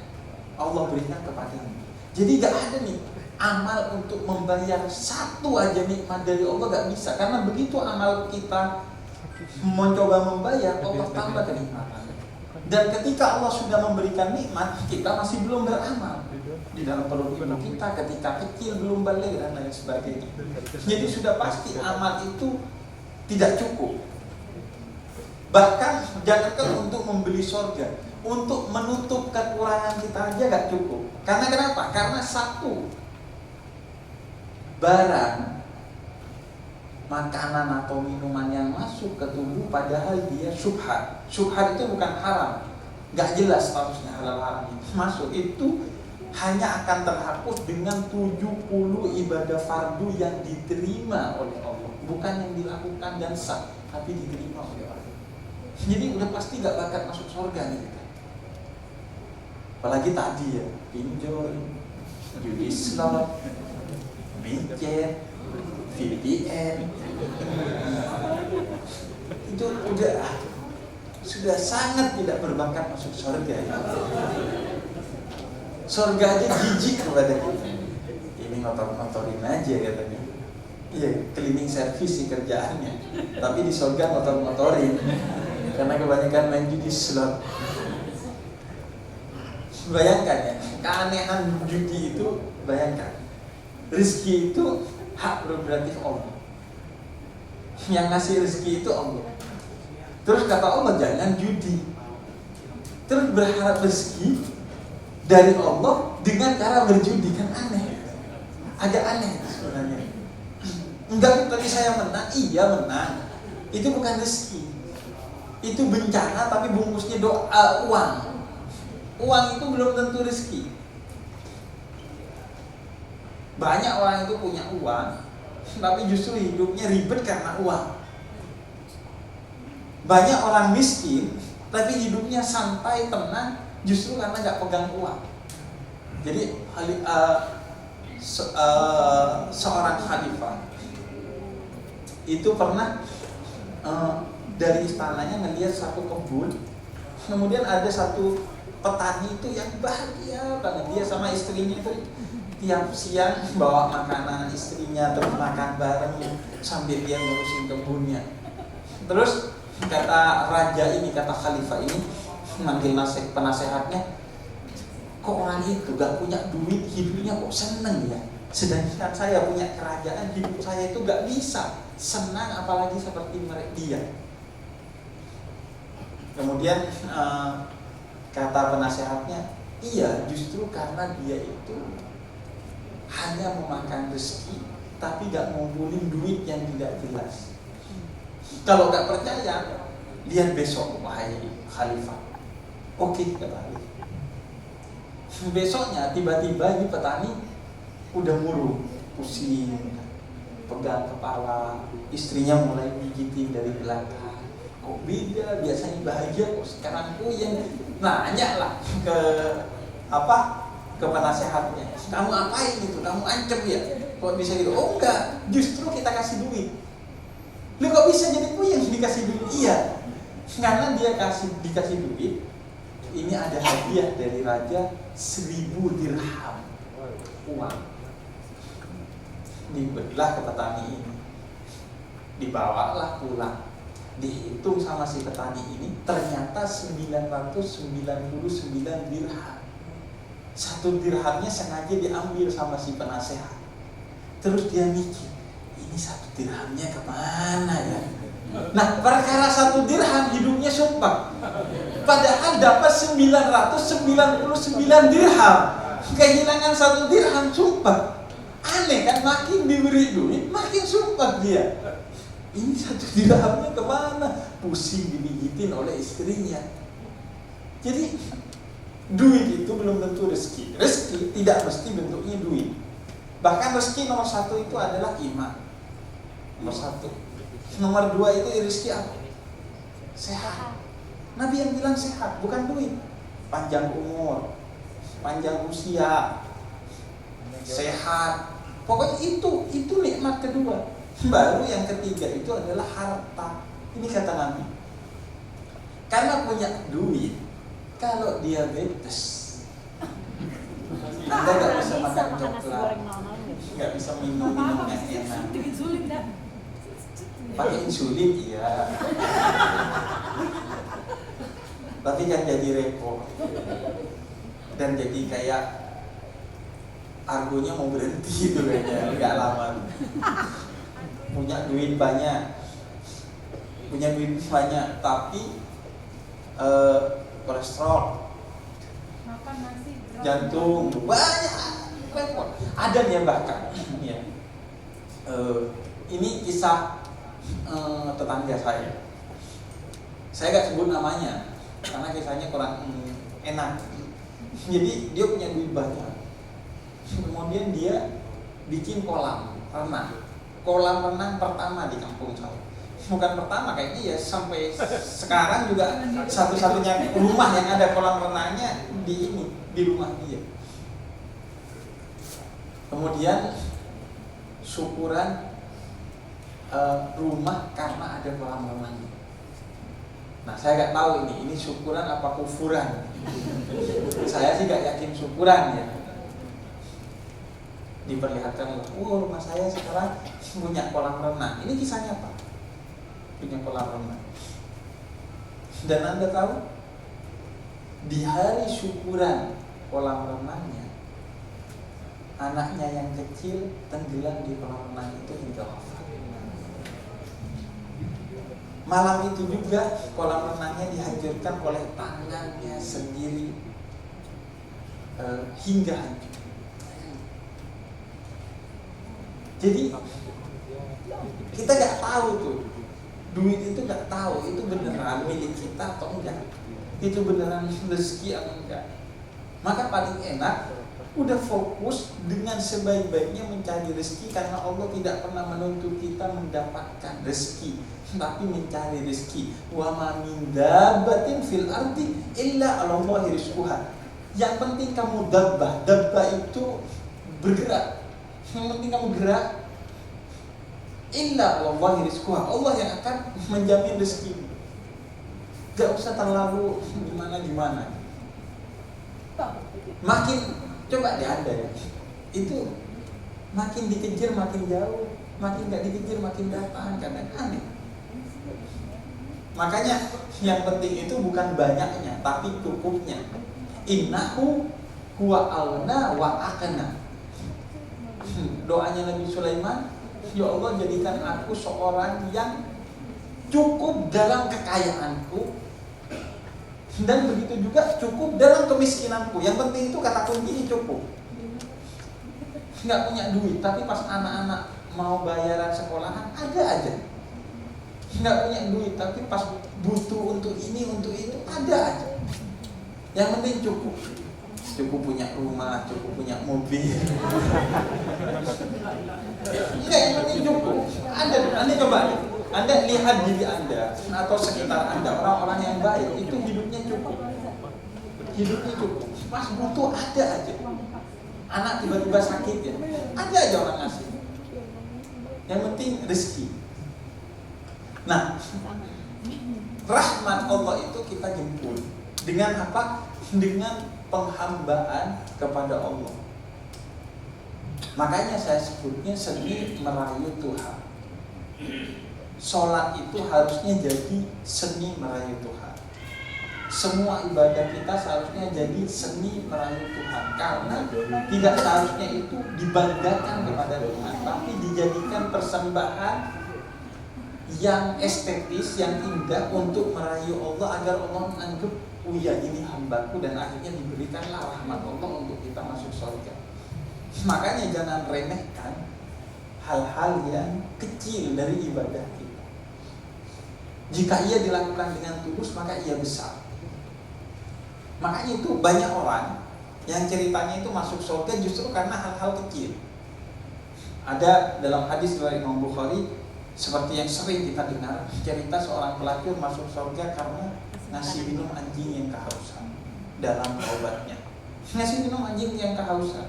Allah berikan kepadamu. Jadi gak ada nih amal untuk membayar satu aja nikmat dari Allah, gak bisa. Karena begitu amal kita mencoba membayar, Allah tambah kenikmatan. Dan ketika Allah sudah memberikan nikmat, kita masih belum beramal. Di dalam perut ibu kita ketika kecil belum balik dan lain sebagainya. Jadi sudah pasti amal itu tidak cukup. Bahkan jangankan untuk membeli surga, untuk menutup kekurangan kita aja gak cukup. Karena kenapa? Karena satu barang, makanan atau minuman yang masuk ke tubuh padahal dia syubhat. Syubhat itu bukan haram, gak jelas statusnya halal haram itu. Masuk itu hanya akan terhapus dengan 70 ibadah fardu yang diterima oleh Allah, bukan yang dilakukan dan sah, tapi diterima oleh Allah. Jadi udah pasti gak bakat masuk surga nih kita. Apalagi tadi ya, pinjol, judi slot, micet, VPN, itu sudah sangat tidak berbakat masuk surga ya. Surga aja jijik kepada kita. Ini ngotor-ngotorin aja katanya. Iya, cleaning service sih kerjaannya. Tapi di surga ngotor-ngotorin karena kebanyakan main judi slot. Bayangkan ya, keanehan judi itu, bayangkan. Rezeki itu hak prerogatif Allah. Yang ngasih rezeki itu Allah. Terus kata Allah jangan judi. Terus berharap rezeki dari Allah dengan cara berjudi, kan aneh. Agak aneh sebenarnya. Enggak, tadi saya menang, iya menang. Itu bukan rezeki. Itu bencana tapi bungkusnya doa, uang. Uang itu belum tentu rezeki. Banyak orang itu punya uang, tapi justru hidupnya ribet karena uang. Banyak orang miskin, tapi hidupnya santai, tenang, justru karena nggak pegang uang. Jadi seorang khalifah itu pernah dari istananya ngelihat satu kebun, kemudian ada satu petani itu yang bahagia banget, dia sama istrinya itu tiap siang bawa makanan istrinya terus makan bareng sambil dia ngurusin kebunnya. Terus kata raja ini, kata khalifah ini manggil penasehatnya, kok orang itu gak punya duit hidupnya kok seneng ya, sedangkan saya punya kerajaan hidup saya itu gak bisa senang apalagi seperti dia. Kemudian kata penasehatnya, iya justru karena dia itu hanya memakan rezeki tapi gak ngumpulin duit yang tidak jelas. Kalau gak percaya, lihat besok wahai khalifah. Oke, kata khalifah. Besoknya tiba-tiba ini petani udah murung, pusing, pegang kepala, istrinya mulai pijitin dari belakang. Kok beda, biasanya bahagia kok sekarang yang nanya lah ke penasehatnya, kamu apain gitu, kamu ancam ya, kok bisa gitu? Oh enggak, justru kita kasih duit. Lu kok bisa jadi puyeng dikasih duit? Iya, karena dia dikasih duit. Ini ada hadiah dari raja 1000 dirham uang. Diberilah ke petani ini, dibawalah pulang. Dihitung sama si petani ini, ternyata 999 dirham. Satu dirhamnya sengaja diambil sama si penasehat. Terus dia mikir, ini satu dirhamnya kemana ya? Nah, perkara 1 dirham hidupnya sumpah. Padahal dapat 999 dirham. Kehilangan 1 dirham sumpah. Aneh kan, makin diberi duit makin sumpah dia. Ini 1 dirhamnya kemana? Pusing dipijitin oleh istrinya. Jadi duit itu belum tentu rezeki. Rezeki tidak mesti bentuknya duit. Bahkan rezeki nomor 1 itu adalah iman. Nomor 1. Nomor 2 itu rezeki apa? Sehat. Nabi yang bilang sehat, bukan duit. Panjang umur, panjang usia, sehat. Pokoknya itu nikmat kedua. Baru yang ketiga itu adalah harta. Ini kata Nabi. Karena punya duit, kalau diabetes, Anda gak bisa makan coklat, gak bisa minum yang enak. Pakai insulin iya, tapi kan jadi repot dan jadi kayak argonya mau berhenti itu kayaknya nggak lama. Punya duit banyak, tapi kolesterol, jantung banyak, repot. Ada nih bahkan ya, ini kisah tetangga saya gak sebut namanya karena kisahnya kurang enak. Jadi dia punya duit banyak, kemudian dia bikin kolam renang pertama di kampung saya. Bukan pertama, kayaknya ya sampai sekarang juga satu-satunya rumah yang ada kolam renangnya di rumah dia. Kemudian syukuran rumah karena ada kolam renang. Nah, saya nggak tahu ini syukuran apa kufuran. Saya sih nggak yakin syukuran ya. Diperlihatkan, rumah saya sekarang punya kolam renang. Ini kisahnya apa? Punya kolam renang. Dan Anda tahu, di hari syukuran kolam renangnya, anaknya yang kecil tenggelam di kolam renang itu hingga wafat. Malam itu juga kolam renangnya dihancurkan oleh tangannya sendiri hingga hancur. Jadi kita nggak tahu tuh, duit itu nggak tahu itu beneran milik kita atau enggak, itu beneran rezeki atau enggak. Maka paling enak udah fokus dengan sebaik-baiknya mencari rezeki, karena Allah tidak pernah menuntut kita mendapatkan rezeki. tapi mencari rezeki. Wa ma min dabbatin fil ardi illa 'ala Allahi rizquha. Yang penting kamu dabbah itu bergerak. Yang penting kamu gerak. Illa 'ala Allahi rizquha. Allah yang akan menjamin rezeki. Gak usah terlalu gimana. Makin coba deh Anda ya. Itu makin dikejar makin jauh, makin gak dikejar makin datang, kadang aneh. Makanya yang penting itu bukan banyaknya, tapi cukupnya. Innahu huwa alna wa aqna. Doanya Nabi Sulaiman, ya Allah jadikan aku seorang yang cukup dalam kekayaanku, dan begitu juga cukup dalam kemiskinanku. Yang penting itu kata kuncinya cukup. Nggak punya duit, tapi pas anak-anak mau bayaran sekolahan ada aja. Nggak punya duit, tapi pas butuh untuk ini untuk itu ada aja. Yang penting cukup. Cukup punya rumah, cukup punya mobil. Enggak, yang penting cukup. Anda coba, Anda lihat diri Anda atau sekitar Anda, orang-orang yang baik itu hidupnya cukup. Hidupnya cukup. Pas butuh ada aja. Anak tiba-tiba sakit ya, ada aja orang ngasih. Yang penting rezeki. Nah, rahmat Allah itu kita jemput dengan apa? Dengan penghambaan kepada Allah. Makanya saya sebutnya seni merayu Tuhan. Sholat itu harusnya jadi seni merayu Tuhan. Semua ibadah kita seharusnya jadi seni merayu Tuhan, karena tidak seharusnya itu dibanggakan kepada Tuhan, tapi dijadikan persembahan yang estetis, yang indah untuk merayu Allah agar Allah menganggap, oh ya ini hambaku, dan akhirnya diberikanlah rahmat Allah untuk kita masuk surga. Makanya jangan remehkan hal-hal yang kecil dari ibadah kita. Jika ia dilakukan dengan tulus, maka ia besar. Makanya itu banyak orang yang ceritanya itu masuk surga justru karena hal-hal kecil. Ada dalam hadis dari Imam Bukhari, seperti yang sering kita dengar, cerita seorang pelacur masuk surga karena ngasih minum anjing yang kehausan dalam obatnya. Ngasih minum anjing yang kehausan.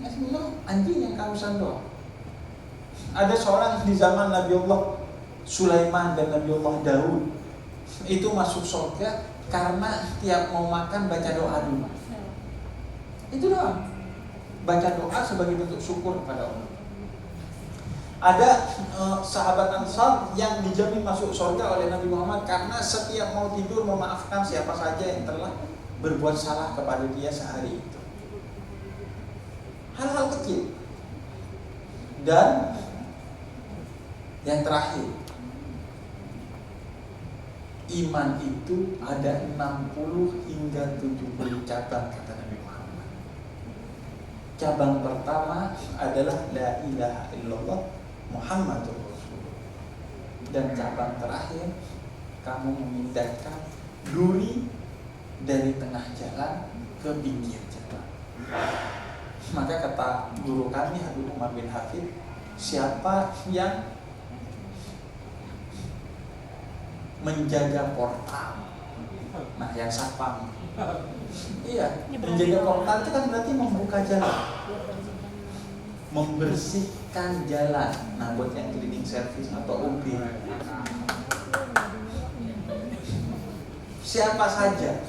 Ngasih minum anjing yang kehausan doang. Ada seorang di zaman Nabi Allah Sulaiman dan Nabi Allah Daud itu masuk surga karena tiap mau makan baca doa dulu. Itu doang. Baca doa sebagai bentuk syukur kepada Allah. Ada sahabat Ansar yang dijamin masuk surga oleh Nabi Muhammad karena setiap mau tidur memaafkan siapa saja yang telah berbuat salah kepada dia sehari itu. Hal-hal kecil. Dan yang terakhir, iman itu ada 60 hingga 70 cabang kata Nabi Muhammad. Cabang pertama adalah la ilaha illallah Muhammadur Rasulullah. Dan cabang terakhir, kamu memindahkan duri dari tengah jalan ke pinggir jalan. Maka kata guru kami Habib Umar bin Hafid, siapa yang menjaga portal, nah yang satpam, iya, menjaga portal itu kan berarti membuka jalan, membersihkan jalan. Nah buat yang cleaning service atau UB, siapa saja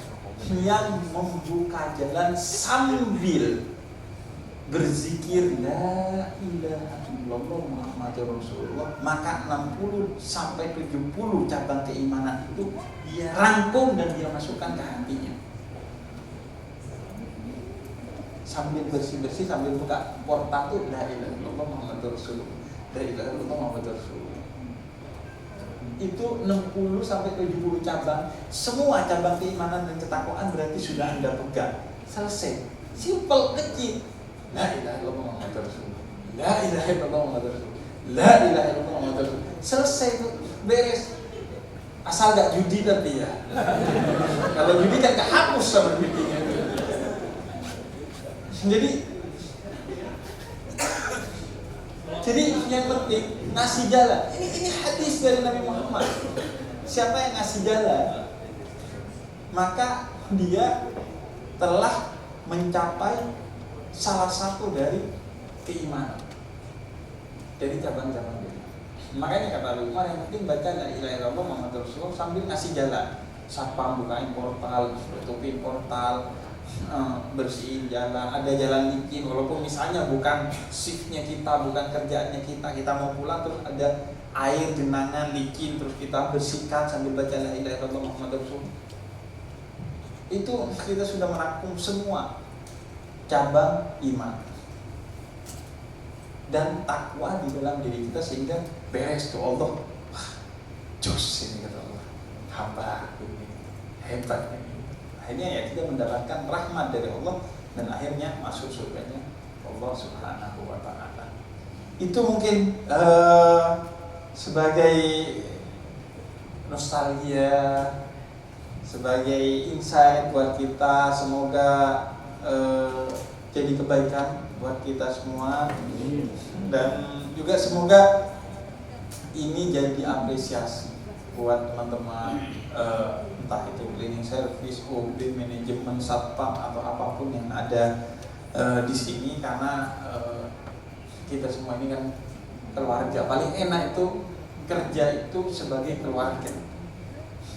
yang membuka jalan sambil berzikir la ilaha illallah Muhammadur Rasulullah, maka 60 sampai 70 cabang keimanan itu dia rangkum dan dia masukkan ke hatinya. Sambil bersih-bersih, sambil buka portal itu la ilaha illallah Muhammadur Rasulullah, la ilaha illallah Muhammadur Rasulullah. Itu 60 sampai 70 cabang. Semua cabang keimanan dan ketakwaan berarti sudah Anda pegang. Selesai. Simple, kecil. La ilaha illallah Muhammadur Rasulullah. La ilaha illallah Muhammadur Rasulullah. La ilaha illallah Muhammadur Rasulullah. Selesai itu, beres. Asal gak judi tapi ya. Kalau judi kan kehapus sama judinya. Jadi yang penting ngasih jalan. Ini hadis dari Nabi Muhammad. Siapa yang ngasih jalan, maka dia telah mencapai salah satu dari keimanan, dari cabang-cabang iman. Makanya kata Umar, yang penting baca la ilaha illallah Muhammadur Rasulullah sambil ngasih jalan. Satpam bukain portal, tutupin portal, bersihin jalan. Ada jalan licin, walaupun misalnya bukan shiftnya kita, bukan kerjaannya kita mau pulang terus ada air genangan licin, terus kita bersihkan sambil baca la ilaha illallah Muhammadur Rasulullah. Itu kita sudah merangkum semua cabang iman dan takwa di dalam diri kita, sehingga beres tuh Allah. Wah, jos ini kata Allah, hamba ini hebat ini. Akhirnya ya kita mendapatkan rahmat dari Allah dan akhirnya masuk surganya Allah Subhanahu wa Ta'ala. Itu mungkin sebagai nostalgia, sebagai insight buat kita. Semoga jadi kebaikan buat kita semua, dan juga semoga ini jadi apresiasi buat teman-teman, entah itu cleaning service, OB, manajemen, satpam atau apapun yang ada di sini, karena kita semua ini kan keluarga. Paling enak itu kerja itu sebagai keluarga.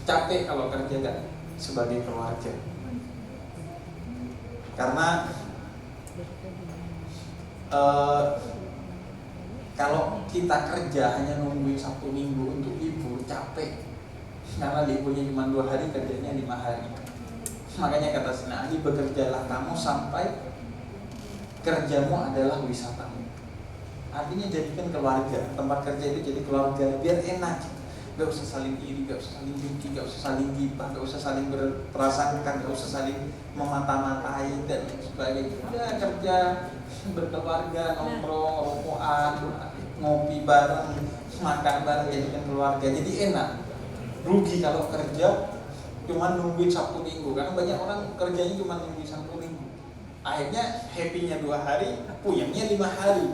Capek kalau kerja kan sebagai keluarga. Karena kalau kita kerja hanya nungguin Sabtu Minggu untuk libur, capek. Karena liburnya cuma 2 hari, kerjanya 5 hari. Makanya kata Sayyidina Ali, bekerjalah kamu sampai kerjamu adalah wisatamu. Artinya jadikan keluarga, tempat kerja itu jadi keluarga, biar enak. Gak usah saling iri, gak usah saling benci, gak usah saling gibah, gak usah saling berprasangka, gak usah saling memata-matai dan sebagainya. Udah kerja, berkeluarga, nongkrong, rokokan, ngopi bareng, makan bareng, jadikan keluarga. Jadi enak. Rugi kalau kerja cuma nungguin Sabtu Minggu, karena banyak orang kerjanya cuma nungguin Sabtu Minggu. Akhirnya happy-nya 2 hari, puyengnya 5 hari.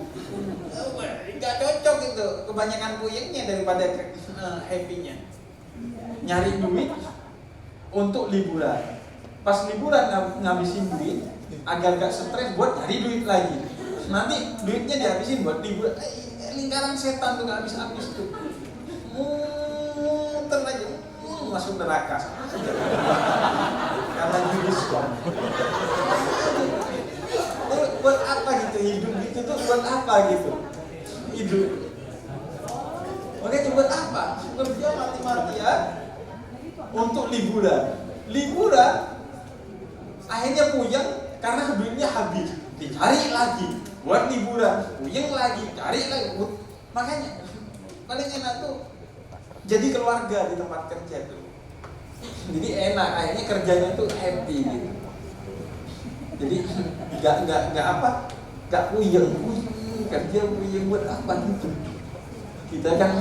Gak cocok itu, kebanyakan puyengnya daripada happy-nya. Nyari duit untuk liburan. Pas liburan ngabisin duit, agar gak stres buat nyari duit lagi. Nanti duitnya dihabisin buat liburan. Lingkaran setan tuh gak habis-habis tuh. Muter aja, masuk neraka. Karena diskon. Buat apa gitu hidup gitu tuh, buat apa gitu hidup? Makanya buat apa? Kerja mati-matian untuk liburan akhirnya puyeng karena duitnya habis, dicari lagi buat liburan, puyeng lagi, cari lagi. Makanya paling enak tuh jadi keluarga di tempat kerja tuh. Jadi enak, akhirnya kerjanya tuh happy gitu. Jadi nggak puyeng kerja puyeng buat apa gitu. Kita kan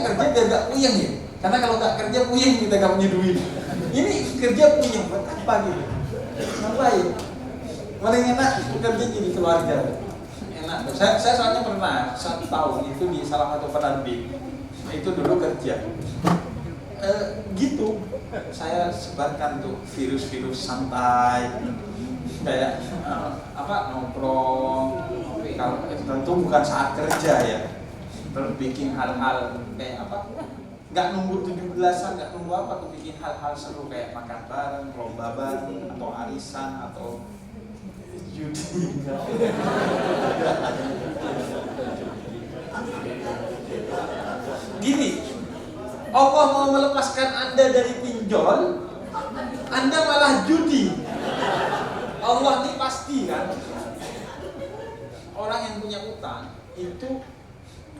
kerja biar nggak puyeng ya. Karena kalau nggak kerja puyeng kita nggak punya duit. Ini kerja puyeng buat apa gitu? Ngapain? Paling enak kerja jadi keluarga. Enak. Saya soalnya pernah 1 tahun itu di salah satu penerbit. Itu dulu kerja. Gitu. Saya sebarkan tuh virus-virus santai. Kayak nongkrong, kalau tentu bukan saat kerja ya, terus bikin hal-hal kayak nggak nunggu 17-an, nggak nunggu apa tuh, bikin hal-hal seru kayak makan bareng, lomba bareng, atau arisan, atau judi. Gini, Allah mau melepaskan Anda dari pinjol, Anda malah judi. Allah ini pasti kan, orang yang punya utang itu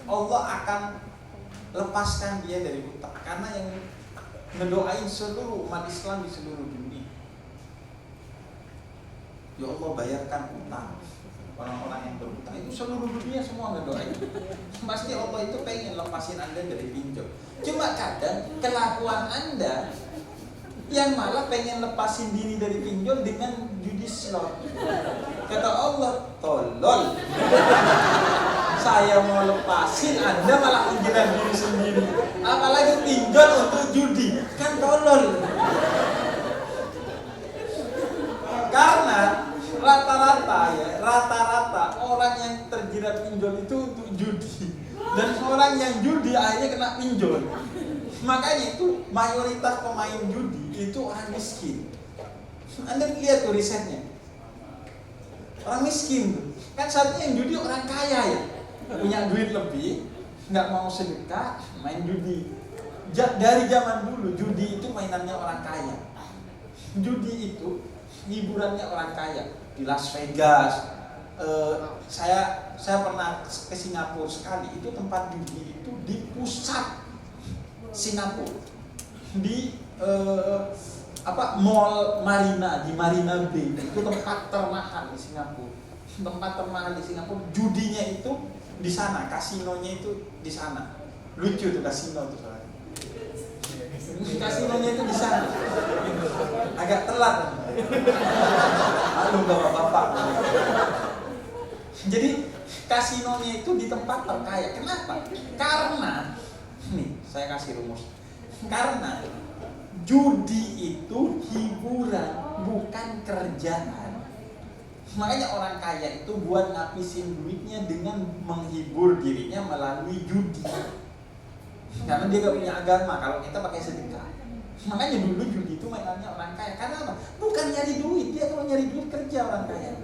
Allah akan lepaskan dia dari utang, karena yang ngedoain seluruh umat Islam di seluruh dunia, ya Allah bayarkan utang orang-orang yang berutang, itu seluruh dunia semua ngedoain. Pasti Allah itu pengen lepasin Anda dari pinjol. Cuma kadang kelakuan Anda yang malah pengen lepasin diri dari pinjol dengan judi slot. Kata Allah, tolol. saya mau lepasin, Anda malah menjilat diri sendiri. Apalagi pinjol untuk judi, kan tolol. Karena rata-rata orang yang terjerat pinjol itu untuk judi, dan orang yang judi akhirnya kena pinjol. Makanya itu mayoritas pemain judi itu orang miskin. Anda lihat tuh risetnya, orang miskin tuh. Kan saatnya yang judi orang kaya ya, punya duit lebih, nggak mau sedekah, main judi. Dari zaman dulu judi itu mainannya orang kaya. Judi itu hiburannya orang kaya. Di Las Vegas, saya pernah ke Singapura sekali. Itu tempat judi itu di pusat Singapura, di Mall Marina, di Marina Bay. Itu tempat termahal di Singapura. Tempat termahal di Singapura, judinya itu di sana, kasinonya itu di sana. Lucu tuh kasino tuh soalnya. Kasinonya itu di sana. Agak telat. Halo bapak-bapak. Jadi kasinonya itu di tempat terkaya. Kenapa? Karena nih, saya kasih rumus. Karena judi itu hiburan, bukan kerjaan. Makanya orang kaya itu buat ngabisin duitnya dengan menghibur dirinya melalui judi. Karena dia gak punya agama, kalau kita pakai sedekah. Makanya dulu judi itu mainannya orang kaya. Karena apa? Bukan nyari duit, dia kalau nyari duit kerja orang kaya.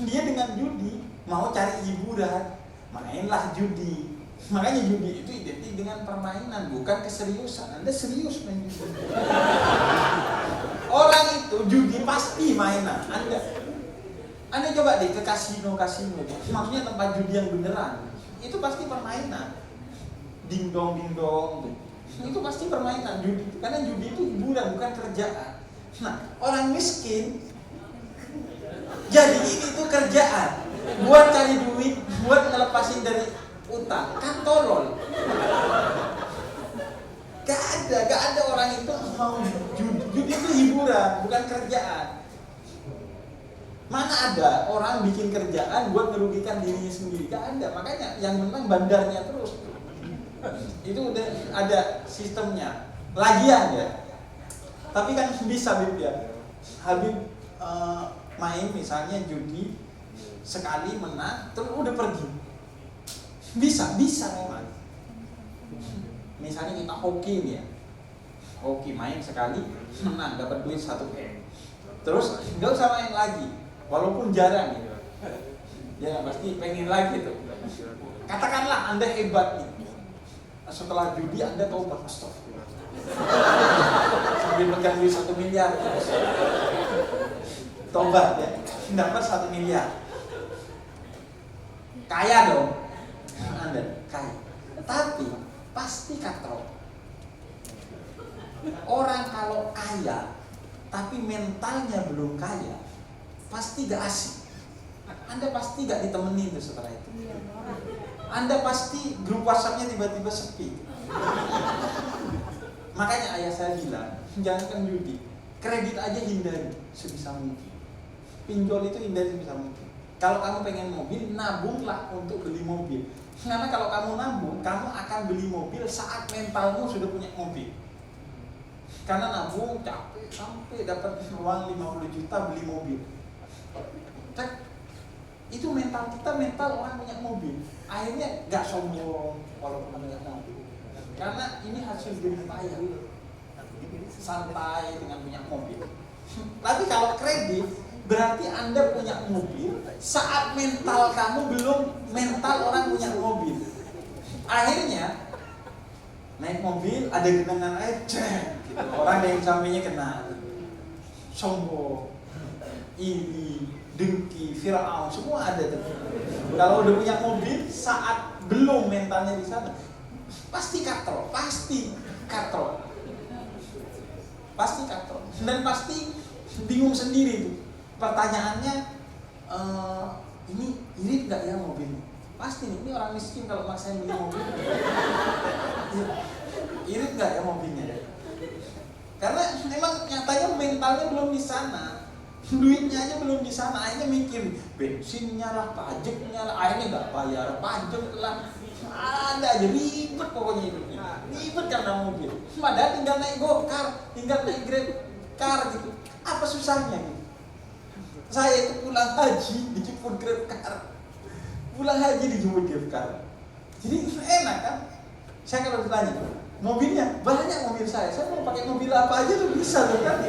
Dia dengan judi mau cari hiburan, mainlah judi. Makanya judi itu identik dengan permainan, bukan keseriusan. Anda serius main judi. Orang itu judi pasti mainan. Anda coba deh ke kasino-kasino, maksudnya tempat judi yang beneran. Itu pasti permainan. Ding-dong tuh. Itu pasti permainan judi. Karena judi itu hiburan, bukan kerjaan. Nah, orang miskin jadi ini tuh kerjaan. Buat cari duit, buat ngelepasin dari utang, kan tolol. Gak ada orang itu mau judi. Judi itu hiburan, bukan kerjaan. Mana ada orang bikin kerjaan buat merugikan dirinya sendiri? Gak ada. Makanya yang menang bandarnya terus. Itu udah ada sistemnya. Lagian ya. Tapi kan bisa Habib ya. Habib main misalnya judi, sekali menang, terus udah pergi. Bisa memang. Misalnya kita hoki nih ya. Hoki main sekali, menang, dapat duit 1M. Terus nggak usah main lagi, walaupun jarang gitu. Ya pasti pengen lagi tuh. Katakanlah Anda hebat nih. Setelah judi Anda taubat, astagfirullah. Sambil pegang duit 1 miliar. Taubat ya, dapat 1 miliar. Kaya dong. Anda kaya. Tapi pasti katrok. Orang kalau kaya tapi mentalnya belum kaya, pasti gak asik. Anda pasti gak ditemenin tuh setelah itu. Anda pasti grup WhatsApp-nya tiba-tiba sepi. Makanya ayah saya bilang, jangan judi, kredit aja hindari sebisa mungkin. Pinjol itu hindari sebisa mungkin. Kalau kamu pengen mobil, nabunglah untuk beli mobil. Karena kalau kamu nabung, kamu akan beli mobil saat mentalmu sudah punya mobil. Karena nabung capek sampai dapat uang 50 juta beli mobil. Cek, itu mental kita, mental orang punya mobil. Akhirnya gak sombong walaupun punya mobil. Karena ini hasil jerih payah. Santai dengan punya mobil. Tapi kalau kredit, berarti Anda punya mobil saat mental kamu belum mental orang punya mobil. Akhirnya naik mobil ada genangan air, cek, gitu. Orang yang sampingnya kena. Sombong, iri, dengki, Firaun, semua ada tuh. Kalau udah punya mobil saat belum mentalnya di sana, pasti katrok, dan pasti bingung sendiri tuh. Pertanyaannya, ini irit nggak ya mobil? Pasti nih, ini orang miskin kalau maksain beli mobil. Irit nggak ya mobilnya? Karena memang nyatanya mentalnya belum di sana. duitnya aja belum di sana, akhirnya mikir bensinnya lah, pajaknya lah, akhirnya nggak bayar pajak lah, ada aja ribet pokoknya hidupnya, ribet karena mobil. Padahal tinggal naik gokar, tinggal naik grab car gitu, apa susahnya gitu. Saya itu pulang haji dijemput grab car, pulang haji dijemput grab car, jadi enak kan. Saya kalau ditanya mobilnya banyak, mobil saya mau pakai mobil apa aja tuh bisa tuh kan.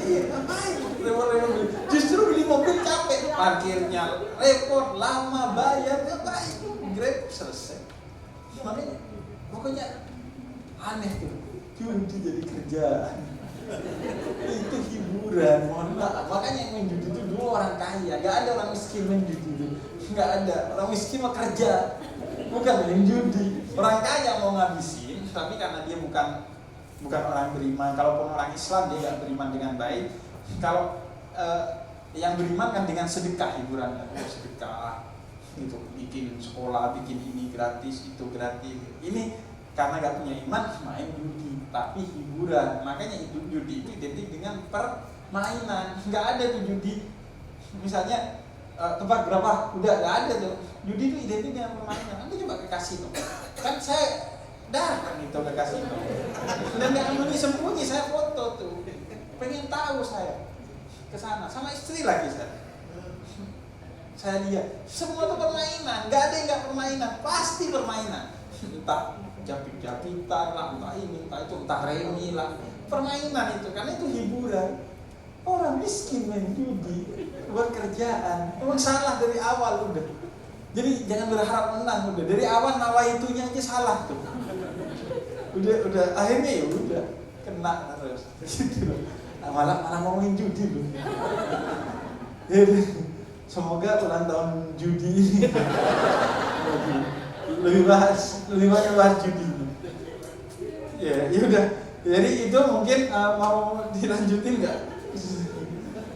Ngapain repot-repot, justru beli mobil capek, parkirnya repot, lama, bayar, ngapain, grab selesai. Makanya pokoknya aneh tuh, judi jadi kerjaan. Itu hiburan, mohon maaf. Makanya yang main judi itu dulu orang kaya, gak ada orang miskin main judi itu, gak ada. Orang miskin mah kerja, bukan main judi. Orang kaya mau ngabisin, tapi karena dia bukan orang beriman. Kalaupun orang Islam dia gak beriman dengan baik. Kalau yang beriman kan dengan sedekah, hiburan, sedekah gitu, bikin sekolah, bikin ini gratis, itu gratis. Ini karena gak punya iman main judi, tapi hiburan. Makanya itu judi itu identik dengan permainan. Gak ada tuh judi misalnya tebak berapa, udah gak ada tuh. Judi itu identik dengan permainan. Nanti coba ke kasino, kan saya datang itu ke kasino dan gak sembunyi, saya foto tuh, pengen tahu saya ke sana sama istri lagi. Saya lihat semua tuh permainan, gak ada yang gak permainan, pasti permainan. Entah japit-japitan lah, entah ini, entah itu, entah remi lah, permainan itu, karena itu hiburan. Orang miskin main judi buat kerjaan, emang salah dari awal udah. Jadi jangan berharap menang, udah dari awal nawaitunya aja salah tuh. Udah akhirnya ya udah kena terus. malah ngomongin judi loh. Semoga ulang tahun judi ini lebih banyak bahas judi. Ya udah. Jadi itu mungkin mau dilanjutin nggak?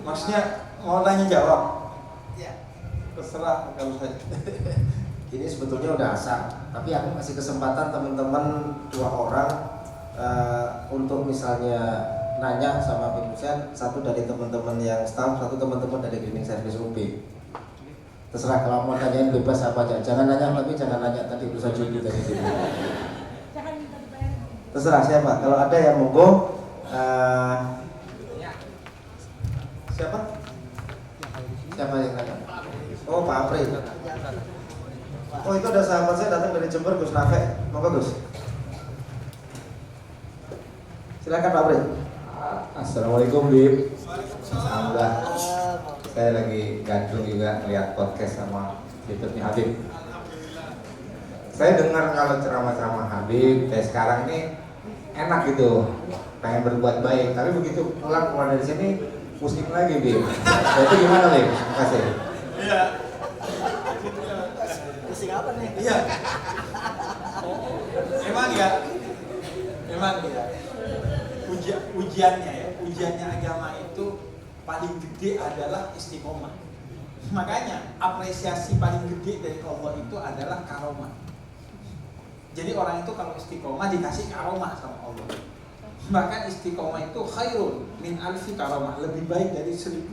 Maksudnya mau tanya jawab? Ya. Terserah kalau saya. Ini sebetulnya udah asal, tapi aku kasih kesempatan teman-teman 2 orang untuk misalnya nanya sama Vincent, satu dari teman-teman yang staff, satu teman-teman dari cleaning service UB. Terserah, kalau mau tanyain bebas apa aja, jangan nanya tapi jangan nanya tadi urusan judi tadi. Jangan minta dibayar. Terserah siapa, kalau ada yang monggo. Siapa? Siapa yang nanya? Oh, Pak Apri. Oh, itu ada sahabat saya datang dari Jember, Gus Nafe. Monggo Gus. Silakan Pak Apri. Assalamualaikum Bib. Alhamdulillah. Saya lagi gandrung juga lihat podcast sama YouTube-nya Habib. Saya dengar kalau ceramah-ceramah Habib kayak sekarang ini enak gitu, pengen berbuat baik. Tapi begitu pulang keluar dari sini pusing lagi Bib. Nah, itu gimana Bib? Terima kasih. Iya. Pusing apa nih? Iya. Emang ya. Ujiannya agama itu paling gede adalah istiqomah. Makanya apresiasi paling gede dari Allah itu adalah karomah. Jadi orang itu kalau istiqomah dikasih karomah sama Allah. Bahkan istiqomah itu khairun min alfi karomah, lebih baik dari 1000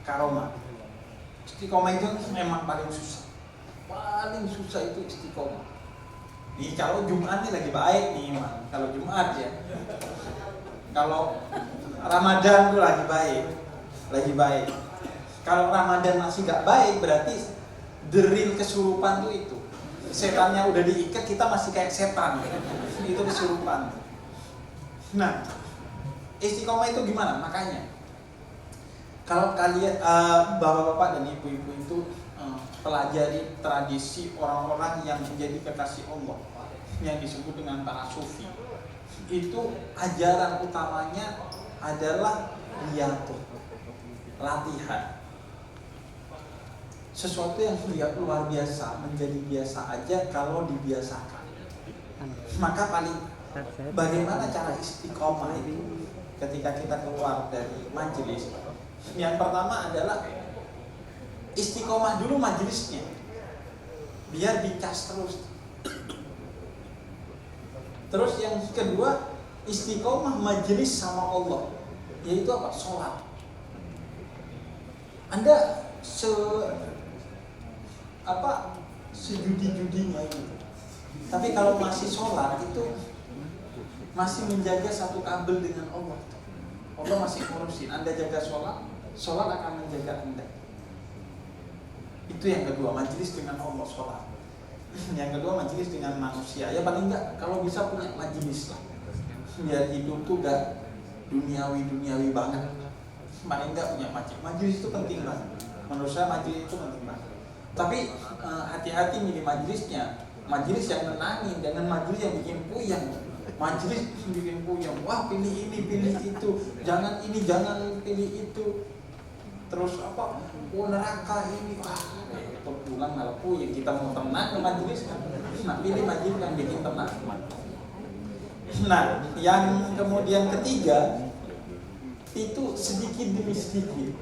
karomah. Istiqomah itu memang paling susah. Paling susah itu istiqomah. Nih kalau Jumat nih lagi baik nih, man. Kalau Jumat ya. Kalau Ramadan tuh lagi baik. Kalau Ramadan masih gak baik, berarti the real kesurupan tuh itu. Setannya udah diikat, kita masih kayak setan. Itu kesurupan. Nah, istiqomah itu gimana? Makanya, kalau kalian bapak-bapak dan ibu-ibu itu pelajari tradisi orang-orang yang menjadi kekasih Allah, yang disebut dengan para sufi. Itu ajaran utamanya adalah riyadhah, latihan. Sesuatu yang luar biasa menjadi biasa aja kalau dibiasakan. Maka bagaimana cara istiqomah itu ketika kita keluar dari majelis? Yang pertama adalah istiqomah dulu majelisnya, biar dicas terus. Terus yang kedua, istiqomah majelis sama Allah, yaitu apa? Sholat. Anda sejudi-judinya itu. Tapi kalau masih sholat itu masih menjaga satu kabel dengan Allah. Allah masih ngurusin. Anda jaga sholat, sholat akan menjaga Anda. Itu yang kedua, majelis dengan Allah sholat. Yang kedua, majelis dengan manusia. Ya paling enggak kalau bisa punya majelis lah. Biar hidup tuh gak duniawi banget. Paling enggak punya majelis. Majelis itu penting banget. Menurut saya majelis itu penting banget. Tapi hati-hati milih majelisnya. Majelis yang nenangin, jangan majelis yang bikin puyeng. Majelis bikin puyeng. Wah, pilih ini, pilih itu. Jangan ini, jangan pilih itu. Terus apa? Oh, neraka ini. Wah, itu pulang malah puyeng. Kita mau tenang ke majelis kan. Nah, pilih majelis yang bikin tenang. Nah, yang kemudian ketiga itu sedikit demi sedikit.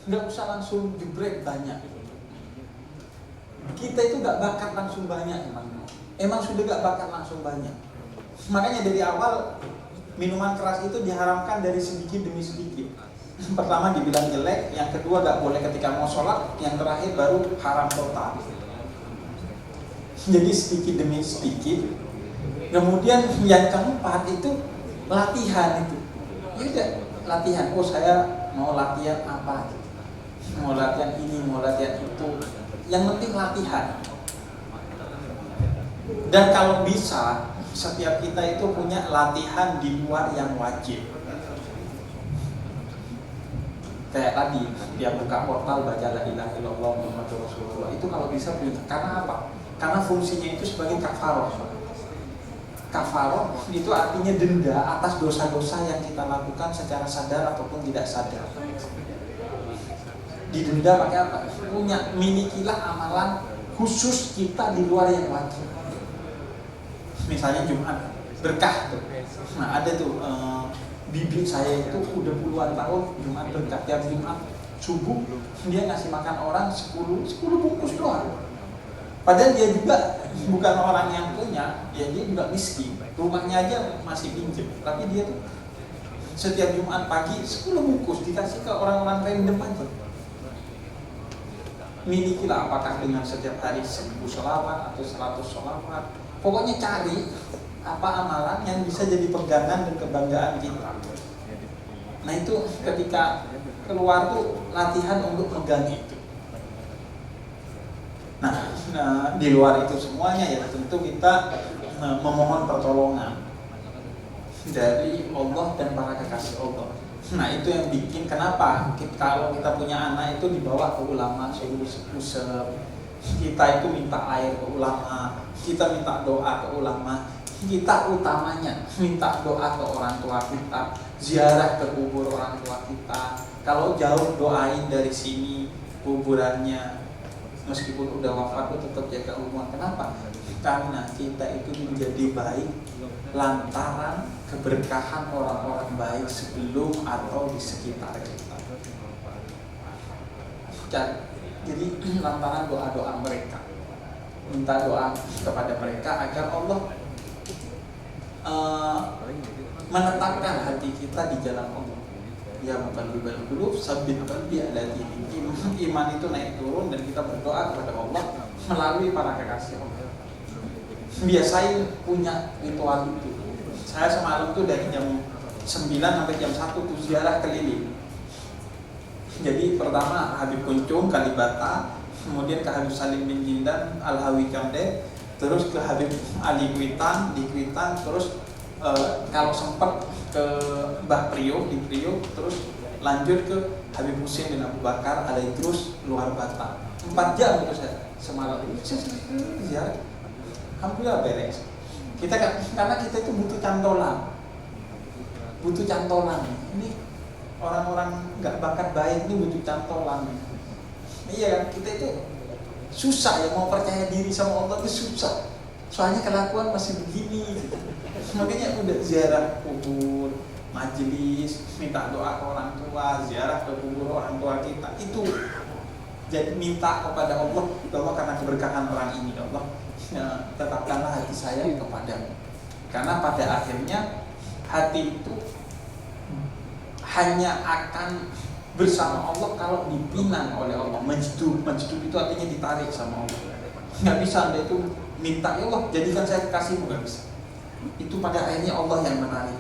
Nggak usah langsung jebrek banyak. Kita itu gak bakat langsung banyak emang sudah gak bakat langsung banyak. Makanya dari awal minuman keras itu diharamkan dari sedikit demi sedikit. Pertama dibilang jelek, yang kedua gak boleh ketika mau sholat, yang terakhir baru haram total. Jadi sedikit demi sedikit. Kemudian yang keempat itu latihan itu. Ya udah latihan. Oh, saya mau latihan apa? Mau latihan ini, mau latihan itu. Yang penting latihan. Dan kalau bisa, setiap kita itu punya latihan di luar yang wajib. Kayak tadi, dia buka portal baca la ilaha illallah Muhammadur Rasulullah. Itu kalau bisa punya. Karena apa? Karena fungsinya itu sebagai kafaroh. Kafaroh itu artinya denda atas dosa-dosa yang kita lakukan secara sadar ataupun tidak sadar. Didenda pakai apa? Punya, milikilah amalan khusus kita di luar yang wajib. Misalnya Jumat berkah tuh. Nah ada tuh bibi saya itu udah puluhan tahun Jumat berkah. Tiap Jumat subuh dia ngasih makan orang 10 bungkus doang. Padahal dia juga bukan orang yang punya, ya dia juga miskin. Rumahnya aja masih pinjem. Tapi dia tuh setiap Jumat pagi 10 bungkus dikasih ke orang-orang random aja. Milikilah, apakah dengan setiap hari 1000 sholawat atau 100 sholawat. Pokoknya cari apa amalan yang bisa jadi pegangan dan kebanggaan kita. Nah itu ketika keluar tuh latihan untuk megang itu. Nah di luar itu semuanya ya tentu kita memohon pertolongan dari Allah dan para kekasih Allah. Nah itu yang bikin kenapa kalau kita punya anak itu dibawa ke ulama, suruh usep, kita itu minta air ke ulama, kita minta doa ke ulama, kita utamanya minta doa ke orang tua kita, ziarah ke kubur orang tua kita. Kalau jauh doain dari sini kuburannya, meskipun udah wafat itu tetap jaga umur. Kenapa? Karena kita itu menjadi baik lantaran keberkahan orang-orang baik sebelum atau di sekitar kita. Jadi lantaran doa-doa mereka, minta doa kepada mereka agar Allah menetapkan hati kita di jalan Allah. Ya muqallibal qulub, tsabbit qalbi ala dinik. Iman itu naik turun dan kita berdoa kepada Allah melalui para kekasih Allah. Biasain punya ritual itu. Saya semalam tuh dari jam 9 sampai jam 1 tuh ziarah keliling. Jadi pertama Habib Kuncung Kalibata, kemudian ke Habib Salim bin Jindan Al-Hawi Condet, terus ke Habib Ali Kuitang di Kuitang, terus kalau sempat ke Mbah Priok di Priok, terus lanjut ke Habib Husin bin Abu Bakar Alaidrus Luar Batang. 4 jam itu saya semalam ziarah. Alhamdulillah beres. Karena kita itu butuh cantolan. Ini orang-orang nggak bakat baik ini butuh cantolan. Iya kan, kita itu susah ya mau percaya diri sama Allah itu susah. Soalnya kelakuan masih begini. Makanya udah ziarah kubur, majelis, minta doa ke orang tua, ziarah ke kubur orang tua kita itu. Jadi minta kepada Allah karena keberkahan orang ini, Allah tetapkanlah hati saya kepadamu. Karena pada akhirnya hati itu hanya akan bersama Allah kalau dipinang oleh Allah. Majdub itu artinya ditarik sama Allah. Nggak bisa Anda itu minta, ya Allah jadikan saya kekasihmu, nggak bisa. Itu pada akhirnya Allah yang menarik,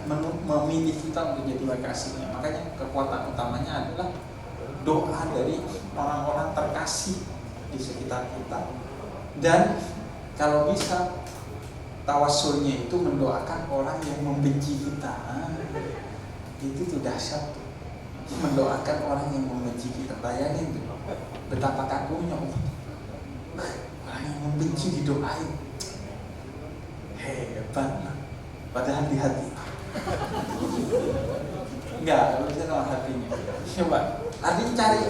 memilih kita untuk jadi kekasihnya. Makanya kekuatan utamanya adalah doa dari orang-orang terkasih di sekitar kita. Dan kalau bisa tawassulnya itu mendoakan orang yang membenci kita. Itu tuh dahsyat tuh. Mendoakan orang yang membenci kita. Bayangin tuh betapa kagumnya Allah. Orang yang membenci didoain. Hebat lah. Padahal di hati. Enggak, bisa sama hatinya. Coba, artinya cari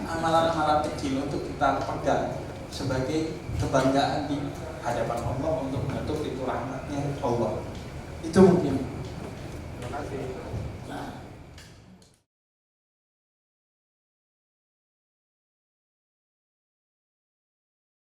amalan-amalan kecil untuk kita pegang sebagai kebanggaan di hadapan Allah untuk menutup itu rahmatnya Allah. Itu mungkin. Terima kasih.